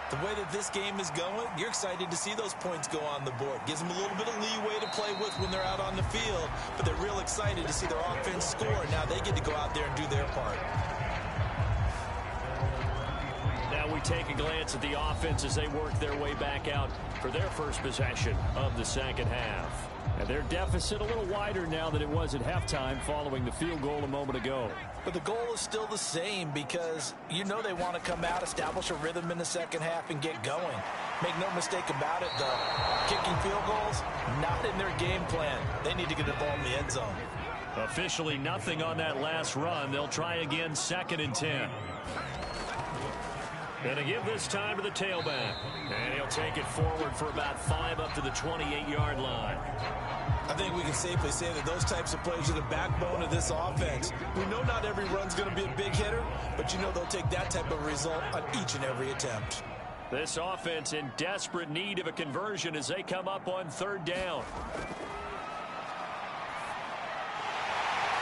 the way that this game is going, you're excited to see those points go on the board. Gives them a little bit of leeway to play with when they're out on the field, but they're real excited to see their offense score. Now they get to go out there and do their part. Now we take a glance at the offense as they work their way back out for their first possession of the 2nd half. And their deficit a little wider now than it was at halftime following the field goal a moment ago. But the goal is still the same because you know they want to come out, establish a rhythm in the 2nd half, and get going. Make no mistake about it, the kicking field goals, not in their game plan. They need to get the ball in the end zone. Officially nothing on that last run. They'll try again, 2nd and 10. Gonna give this time to the tailback. And he'll take it forward for about 5 up to the 28-yard line. I think we can safely say that those types of plays are the backbone of this offense. We know not every run's going to be a big hitter, but you know they'll take that type of result on each and every attempt. This offense in desperate need of a conversion as they come up on 3rd down.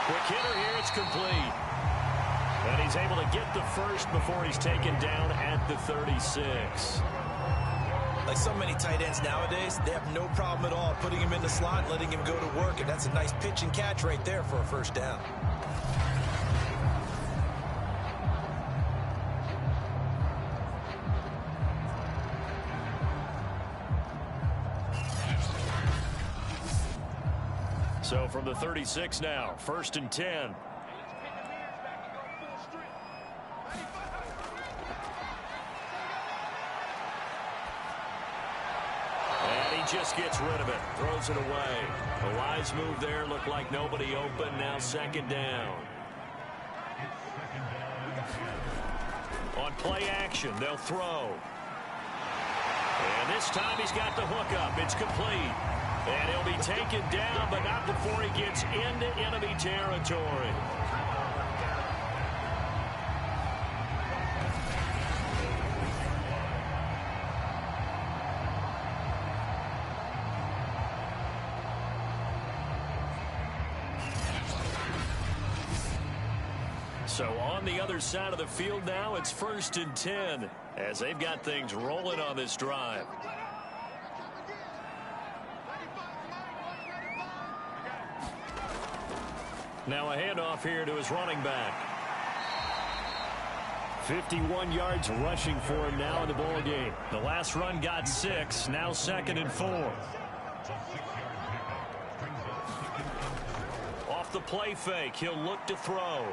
Quick hitter here, it's complete. And he's able to get the first before he's taken down at the 36. Like so many tight ends nowadays, they have no problem at all putting him in the slot and letting him go to work, and that's a nice pitch and catch right there for a 1st down. So from the 36 now, 1st and 10. just gets rid of it. Throws it away. A wise move there. Looked like nobody open. Now second down. On play action, they'll throw. And this time he's got the hook up. It's complete. And he'll be taken down, but not before he gets into enemy territory. So on the other side of the field now, it's 1st and 10 as they've got things rolling on this drive. Now a handoff here to his running back. 51 yards rushing for him now in the ball game. The last run got 6, now 2nd and 4. Off the play fake, he'll look to throw.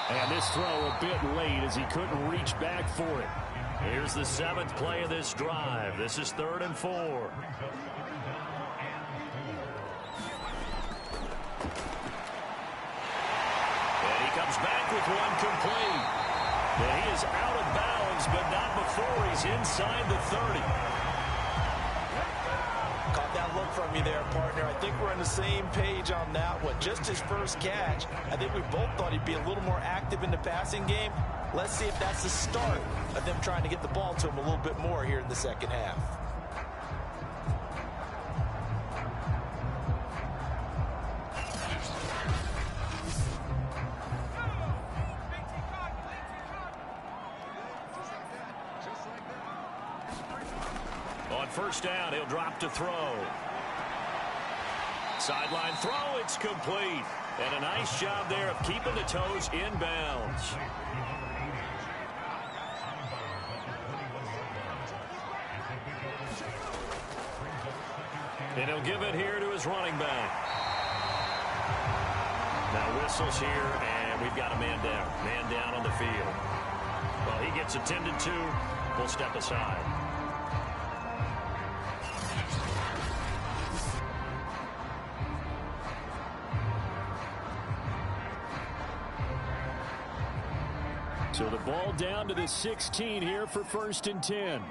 And this throw a bit late as he couldn't reach back for it. Here's the 7th play of this drive. This is 3rd and 4. And he comes back with one complete. And he is out of bounds, but not before he's inside the 30. Caught that look from you there, partner. I think we're on the same page on that one. Just his first catch. I think we both thought he'd be a little more active in the passing game. Let's see if that's the start of them trying to get the ball to him a little bit more here in the second half. On first down, he'll drop to throw. Sideline throw, it's complete. And a nice job there of keeping the toes in bounds. And he'll give it here to his running back. Now whistles here, and we've got a man down. Man down on the field. Well, he gets attended to. We'll step aside. So the ball down to the 16 here for 1st and 10.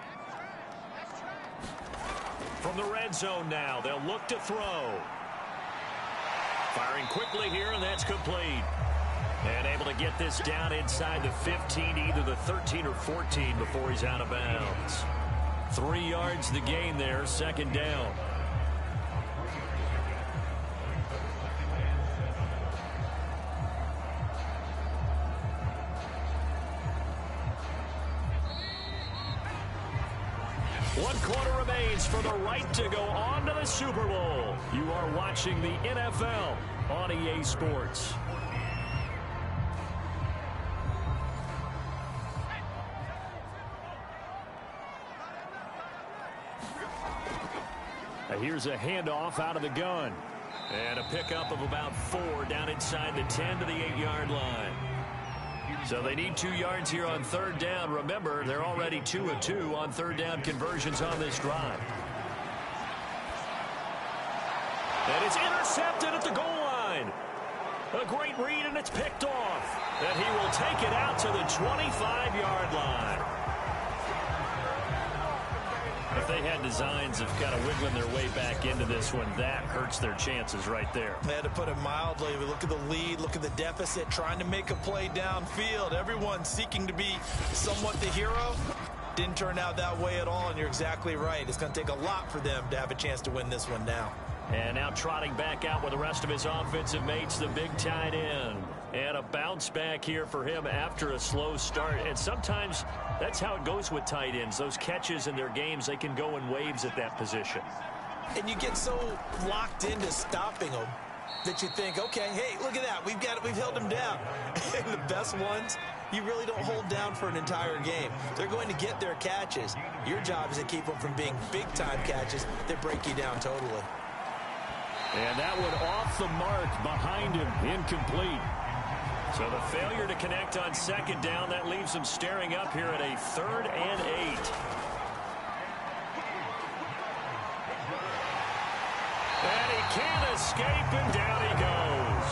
From the red zone now, they'll look to throw. Firing quickly here, and that's complete. And able to get this down inside the 15, either the 13 or 14 before he's out of bounds. 3 yards the gain there, 2nd down. One quarter remains for the right to go on to the Super Bowl. You are watching the NFL on EA Sports. Here's a handoff out of the gun. And a pickup of about 4 down inside the 10 to the 8-yard line. So they need 2 yards here on 3rd down. Remember, they're already 2 of 2 on 3rd down conversions on this drive. And it's intercepted at the goal line. A great read, and it's picked off. And he will take it out to the 25-yard line. If they had designs of kind of wiggling their way back into this one, that hurts their chances right there. They had to put it mildly. We look at the lead, look at the deficit, trying to make a play downfield. Everyone seeking to be somewhat the hero. Didn't turn out that way at all, and you're exactly right. It's going to take a lot for them to have a chance to win this one now. And now trotting back out with the rest of his offensive mates, the big tight end. And a bounce back here for him after a slow start. And sometimes that's how it goes with tight ends. Those catches in their games, they can go in waves at that position. And you get so locked into stopping them that you think, okay, hey, look at that. We've held them down. And the best ones, you really don't hold down for an entire game. They're going to get their catches. Your job is to keep them from being big-time catches that break you down totally. And that one off the mark behind him, incomplete. So the failure to connect on 2nd down, that leaves them staring up here at a 3rd and 8. can't escape, and down he goes.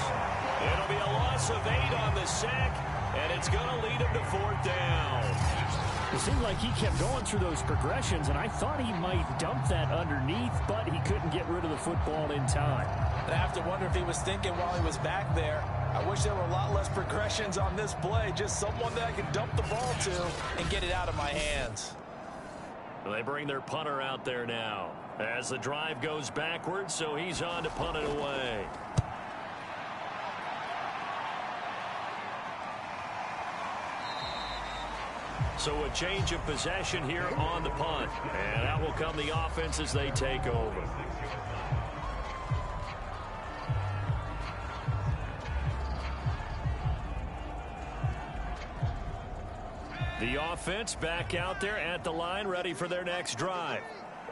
It'll be a loss of 8 on the sack, and it's going to lead him to 4th down. It seemed like he kept going through those progressions, and I thought he might dump that underneath, but he couldn't get rid of the football in time. And I have to wonder if he was thinking while he was back there, I wish there were a lot less progressions on this play, just someone that I could dump the ball to and get it out of my hands. They bring their punter out there now as the drive goes backwards, so he's on to punt it away. So a change of possession here on the punt, and out will come the offense as they take over. The offense back out there at the line, ready for their next drive.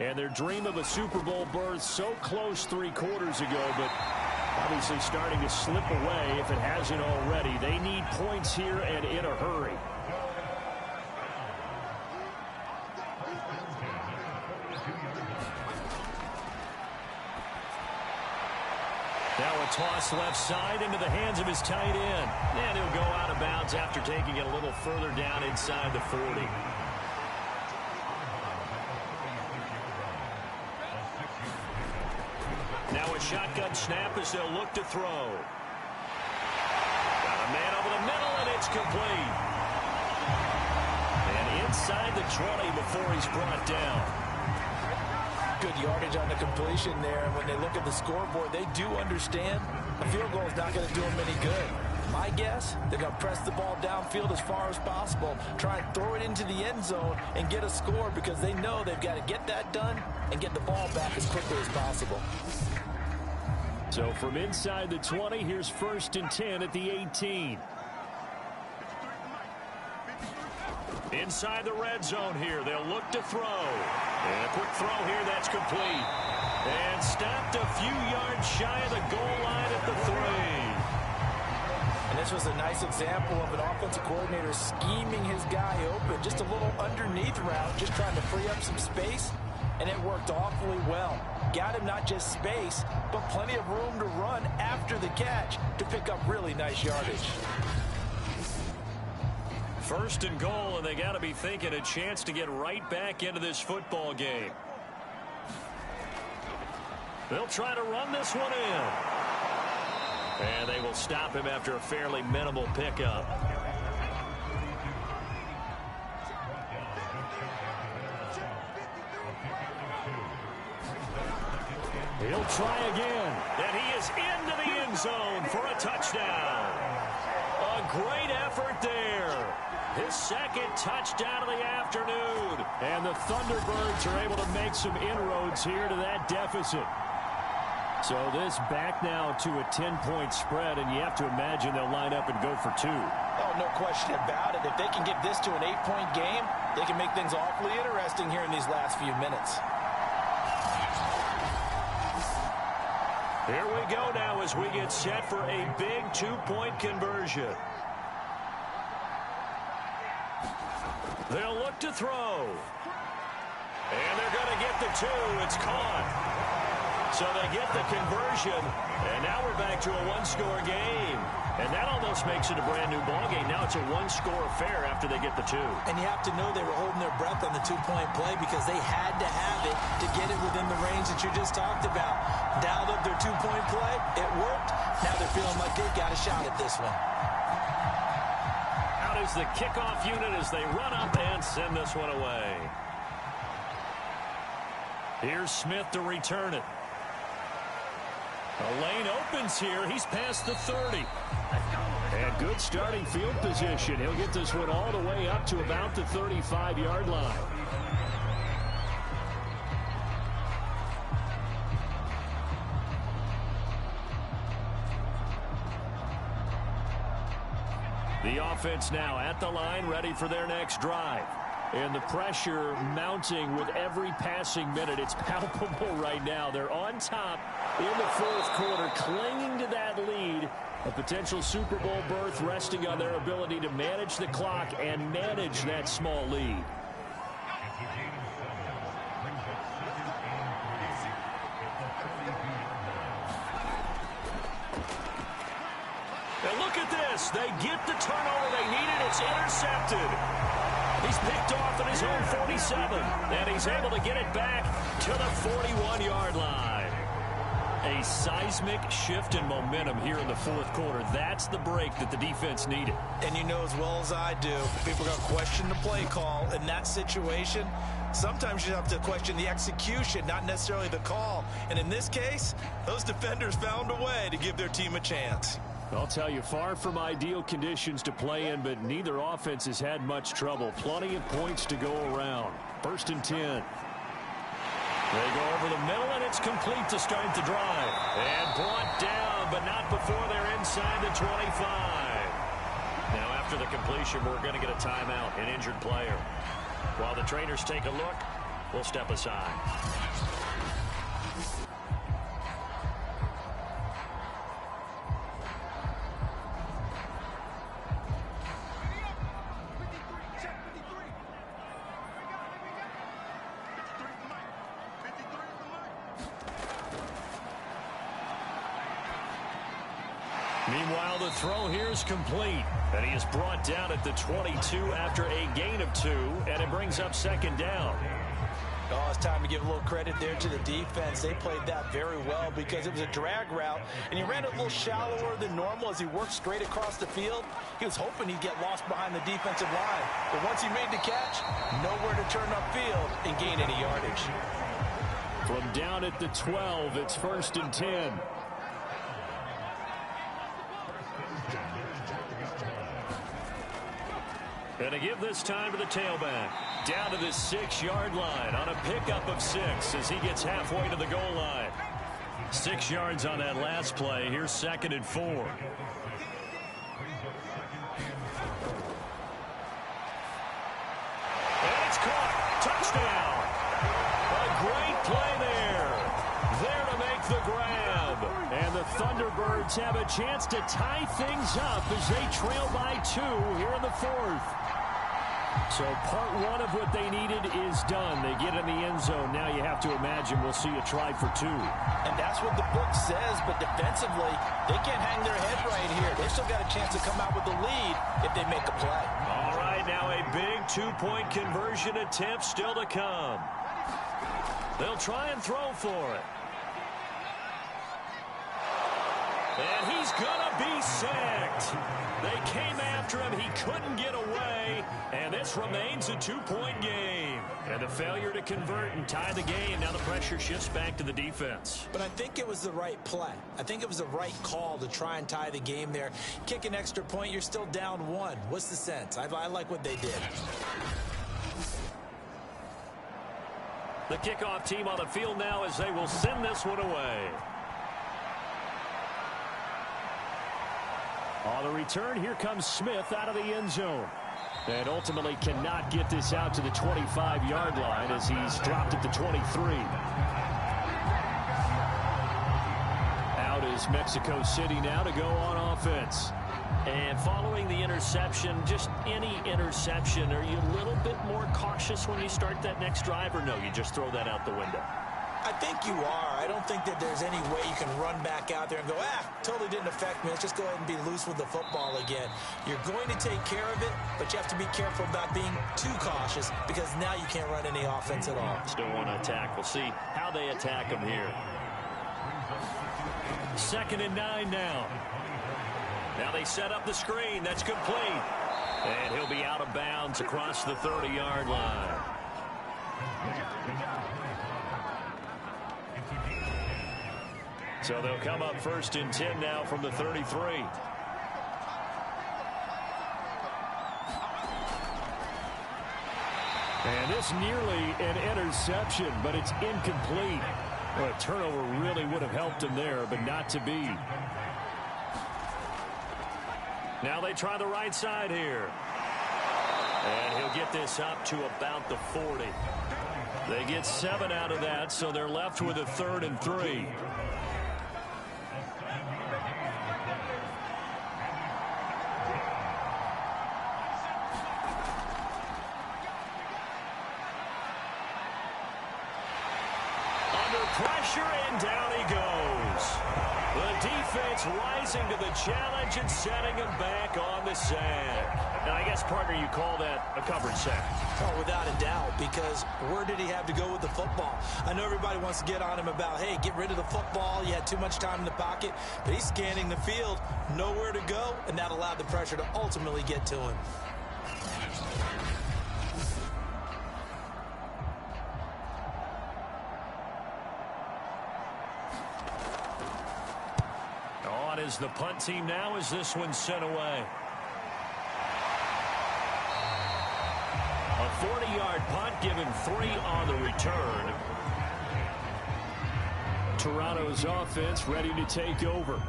And their dream of a Super Bowl berth so close 3 quarters ago, but obviously starting to slip away if it hasn't already. They need points here and in a hurry. Now a toss left side into the hands of his tight end. And he'll go out of bounds after taking it a little further down inside the 40. Now a shotgun snap as they'll look to throw. Got a man over the middle, and it's complete. And inside the 20 before he's brought down. Good yardage on the completion there. And when they look at the scoreboard, they do understand a field goal is not going to do them any good. My guess, they're going to press the ball downfield as far as possible, try and throw it into the end zone and get a score because they know they've got to get that done and get the ball back as quickly as possible. So from inside the 20, here's 1st and 10 at the 18. Inside the red zone here, they'll look to throw. And a quick throw here, that's complete. And stopped a few yards shy of the goal line at the 3. And this was a nice example of an offensive coordinator scheming his guy open. Just a little underneath route, just trying to free up some space. And it worked awfully well. Got him not just space, but plenty of room to run after the catch to pick up really nice yardage. 1st and goal, and they got to be thinking a chance to get right back into this football game. They'll try to run this one in. And they will stop him after a fairly minimal pickup. He'll try again. And he is into the end zone for a touchdown. A great effort there. His 2nd touchdown of the afternoon. And the Thunderbirds are able to make some inroads here to that deficit. So this back now to a 10-point spread, and you have to imagine they'll line up and go for 2. Oh, no question about it. If they can get this to an 8-point game, they can make things awfully interesting here in these last few minutes. Here we go now as we get set for a big 2-point conversion. They'll look to throw. And they're going to get the 2. It's caught. So they get the conversion. And now we're back to a 1-score game. And that almost makes it a brand-new ballgame. Now it's a 1-score affair after they get the 2. And you have to know they were holding their breath on the 2-point play because they had to have it to get it within the range that you just talked about. Dialed up their 2-point play. It worked. Now they're feeling like they've got a shot at this one. Out is the kickoff unit as they run up and send this one away. Here's Smith to return it. The lane opens here. He's past the 30. And good starting field position. He'll get this one all the way up to about the 35-yard line. The offense now at the line, ready for their next drive. And the pressure mounting with every passing minute. It's palpable right now. They're on top in the 4th quarter, clinging to that lead. A potential Super Bowl berth resting on their ability to manage the clock and manage that small lead. And look at this. They get the turnover they needed. It's intercepted. He's picked off at his own 47, and he's able to get it back to the 41-yard line. A seismic shift in momentum here in the fourth quarter. That's the break that the defense needed. And you know as well as I do, people are going to question the play call in that situation. Sometimes you have to question the execution, not necessarily the call. And in this case, those defenders found a way to give their team a chance. I'll tell you, far from ideal conditions to play in, but neither offense has had much trouble. Plenty of points to go around. 1st and 10. They go over the middle, and it's complete to start the drive. And brought down, but not before they're inside the 25. Now, after the completion, we're going to get a timeout, an injured player. While the trainers take a look, we'll step aside. Meanwhile, the throw here is complete, and he is brought down at the 22 after a gain of 2, and it brings up 2nd down. Oh, it's time to give a little credit there to the defense. They played that very well because it was a drag route, and he ran it a little shallower than normal as he worked straight across the field. He was hoping he'd get lost behind the defensive line, but once he made the catch, nowhere to turn upfield and gain any yardage. From down at the 12, it's 1st and 10. And to give this time to the tailback. Down to the 6-yard line on a pickup of 6 as he gets halfway to the goal line. 6 yards on that last play. Here's 2nd and 4. And it's caught. Touchdown. A great play there. There to make the grab. And the Thunderbirds have a chance to tie things up as they trail by 2 here in the 4th. So part 1 of what they needed is done. They get in the end zone. Now you have to imagine we'll see a try for 2. And that's what the book says, but defensively, they can't hang their head right here. They've still got a chance to come out with the lead if they make a play. All right, now a big 2-point conversion attempt still to come. They'll try and throw for it. And he's going to be sacked. They came after him. He couldn't get away. And this remains a 2-point game. And a failure to convert and tie the game. Now the pressure shifts back to the defense. But I think it was the right play. I think it was the right call to try and tie the game there. Kick an extra point, you're still down 1. What's the sense? I like what they did. The kickoff team on the field now as they will send this one away. On the return, here comes Smith out of the end zone. And ultimately cannot get this out to the 25-yard line as he's dropped at the 23. Out is Mexico City now to go on offense. And following the interception, just any interception, are you a little bit more cautious when you start that next drive, or no, you just throw that out the window? I think you are. I don't think that there's any way you can run back out there and go, totally didn't affect me. Let's just go ahead and be loose with the football again. You're going to take care of it, but you have to be careful about being too cautious because now you can't run any offense at all. Still want to attack. We'll see how they attack them here. 2nd and 9 now. Now they set up the screen. That's complete. And he'll be out of bounds across the 30-yard line. So they'll come up 1st and 10 now from the 33. And this nearly an interception, but it's incomplete. Well, a turnover really would have helped him there, but not to be. Now they try the right side here. And he'll get this up to about the 40. They get 7 out of that, so they're left with a 3rd and 3. Pressure, and down he goes. The defense defense rising to the challenge and setting him back on the sack. Now, I guess, partner, you call that a coverage sack. Oh, without a doubt, because where did he have to go with the football? I know everybody wants to get on him about, hey, get rid of the football. You had too much time in the pocket. But he's scanning the field, nowhere to go, and that allowed the pressure to ultimately get to him. On is the punt team now as this one's sent away. A 40-yard punt, given 3 on the return. Toronto's offense ready to take over.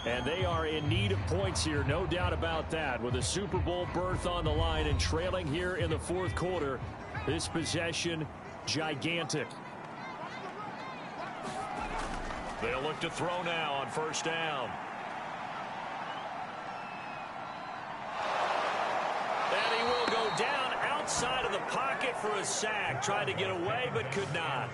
And they are in need of points here, no doubt about that. With a Super Bowl berth on the line and trailing here in the fourth quarter, this possession gigantic. They'll look to throw now on first down. And he will go down outside of the pocket for a sack. Tried to get away, but could not.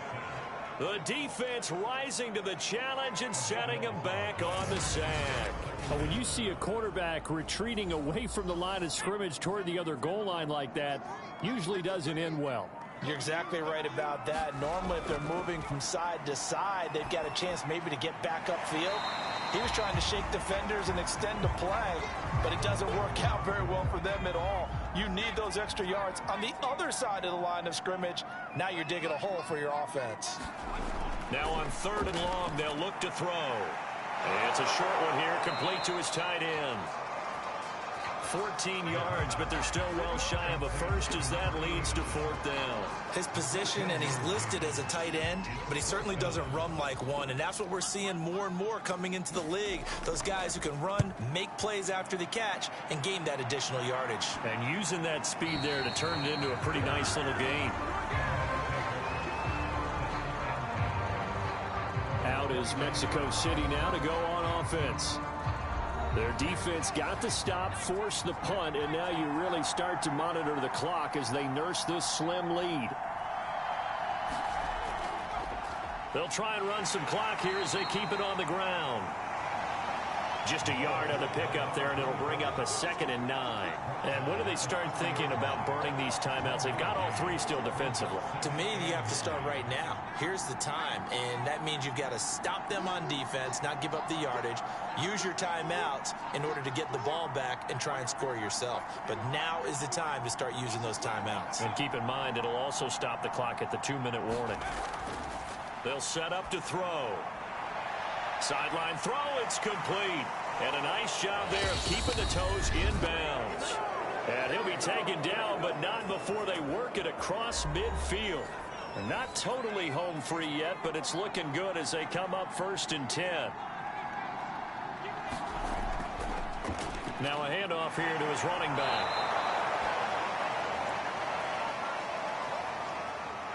The defense rising to the challenge and setting him back on the sack. When you see a quarterback retreating away from the line of scrimmage toward the other goal line like that, usually doesn't end well. You're exactly right about that. Normally, if they're moving from side to side, they've got a chance maybe to get back upfield. He was trying to shake defenders and extend the play, but it doesn't work out very well for them at all. You need those extra yards on the other side of the line of scrimmage. Now you're digging a hole for your offense. Now on 3rd and long, they'll look to throw. And it's a short one here, complete to his tight end. 14 yards, but they're still well shy of a first as that leads to 4th down. His position, and he's listed as a tight end, but he certainly doesn't run like one, and that's what we're seeing more and more coming into the league. Those guys who can run, make plays after the catch, and gain that additional yardage. And using that speed there to turn it into a pretty nice little gain. Out is Mexico City now to go on offense. Their defense got the stop, forced the punt, and now you really start to monitor the clock as they nurse this slim lead. They'll try and run some clock here as they keep it on the ground. Just a yard on the pickup there, and it'll bring up a 2nd and 9. And when do they start thinking about burning these timeouts? They've got all 3 still defensively. To me, you have to start right now. Here's the time, and that means you've got to stop them on defense, not give up the yardage, use your timeouts in order to get the ball back and try and score yourself. But now is the time to start using those timeouts. And keep in mind, it'll also stop the clock at the 2-minute warning. They'll set up to throw. Sideline throw, it's complete. And a nice job there of keeping the toes inbounds. And he'll be taken down, but not before they work it across midfield. And not totally home free yet, but it's looking good as they come up 1st and 10. Now a handoff here to his running back.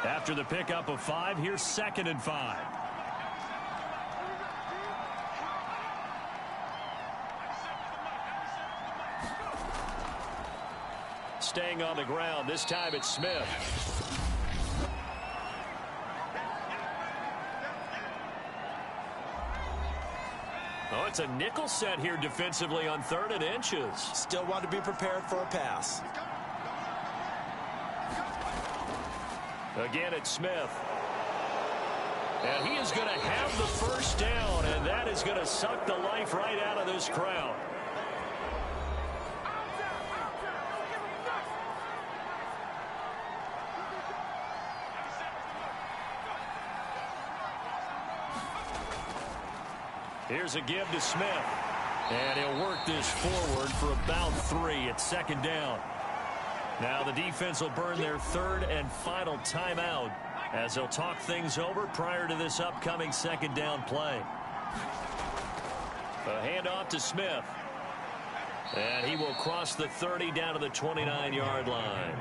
After the pickup of 5, here's 2nd and 5. Staying on the ground. This time it's Smith. Oh, it's a nickel set here defensively on 3rd and inches. Still want to be prepared for a pass. Again, it's Smith. And he is going to have the first down, and that is going to suck the life right out of this crowd. Here's a give to Smith. And he'll work this forward for about 3 at 2nd down. Now the defense will burn their 3rd and final timeout as they'll talk things over prior to this upcoming 2nd down play. A handoff to Smith. And he will cross the 30 down to the 29-yard line.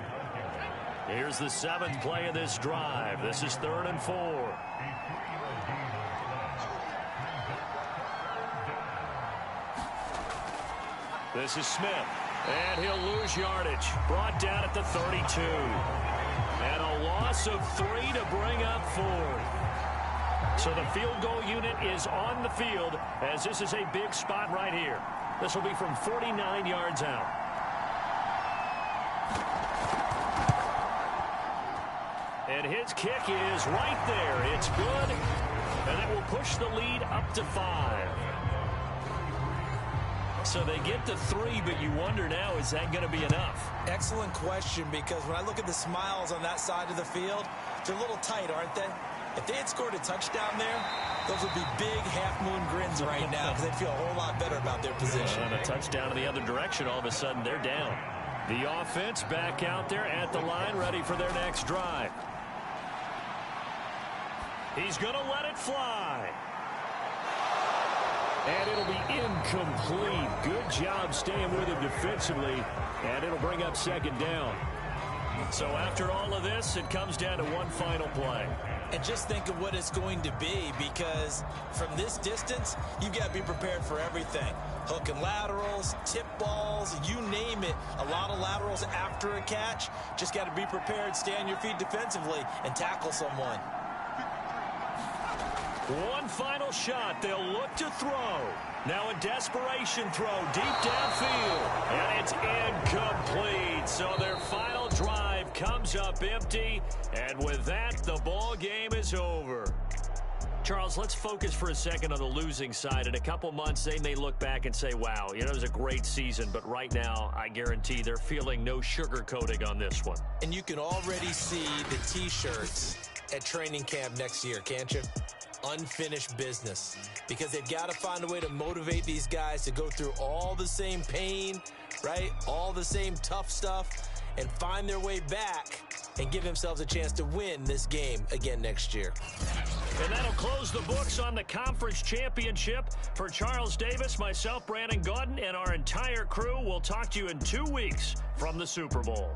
Here's the 7th play of this drive. This is 3rd and 4. This is Smith, and he'll lose yardage. Brought down at the 32. And a loss of 3 to bring up 4. So the field goal unit is on the field as this is a big spot right here. This will be from 49 yards out. And his kick is right there. It's good, and it will push the lead up to 5. So they get to 3, but you wonder now, is that going to be enough? Excellent question, because when I look at the smiles on that side of the field, they're a little tight, aren't they? If they had scored a touchdown there, those would be big half-moon grins right now because they'd feel a whole lot better about their position. And a touchdown in the other direction, all of a sudden they're down. The offense back out there at the line, ready for their next drive. He's going to let it fly. And it'll be incomplete. Good job staying with him defensively, and it'll bring up second down. So after all of this, it comes down to one final play. And just think of what it's going to be, because from this distance, you've got to be prepared for everything. Hook and laterals, tip balls, you name it. A lot of laterals after a catch. Just got to be prepared, stay on your feet defensively, and tackle someone. One final shot. They'll look to throw. Now a desperation throw deep downfield. And it's incomplete. So their final drive comes up empty. And with that, the ball game is over. Charles, let's focus for a second on the losing side. In a couple months, they may look back and say, wow, it was a great season. But right now, I guarantee they're feeling no sugarcoating on this one. And you can already see the T-shirts at training camp next year, can't you? Unfinished business, because they've got to find a way to motivate these guys to go through all the same pain, right? All the same tough stuff, and find their way back and give themselves a chance to win this game again next year. And that'll close the books on the conference championship. For Charles Davis, myself, Brandon Gaudin, and our entire crew, we'll talk to you in 2 weeks from the Super Bowl.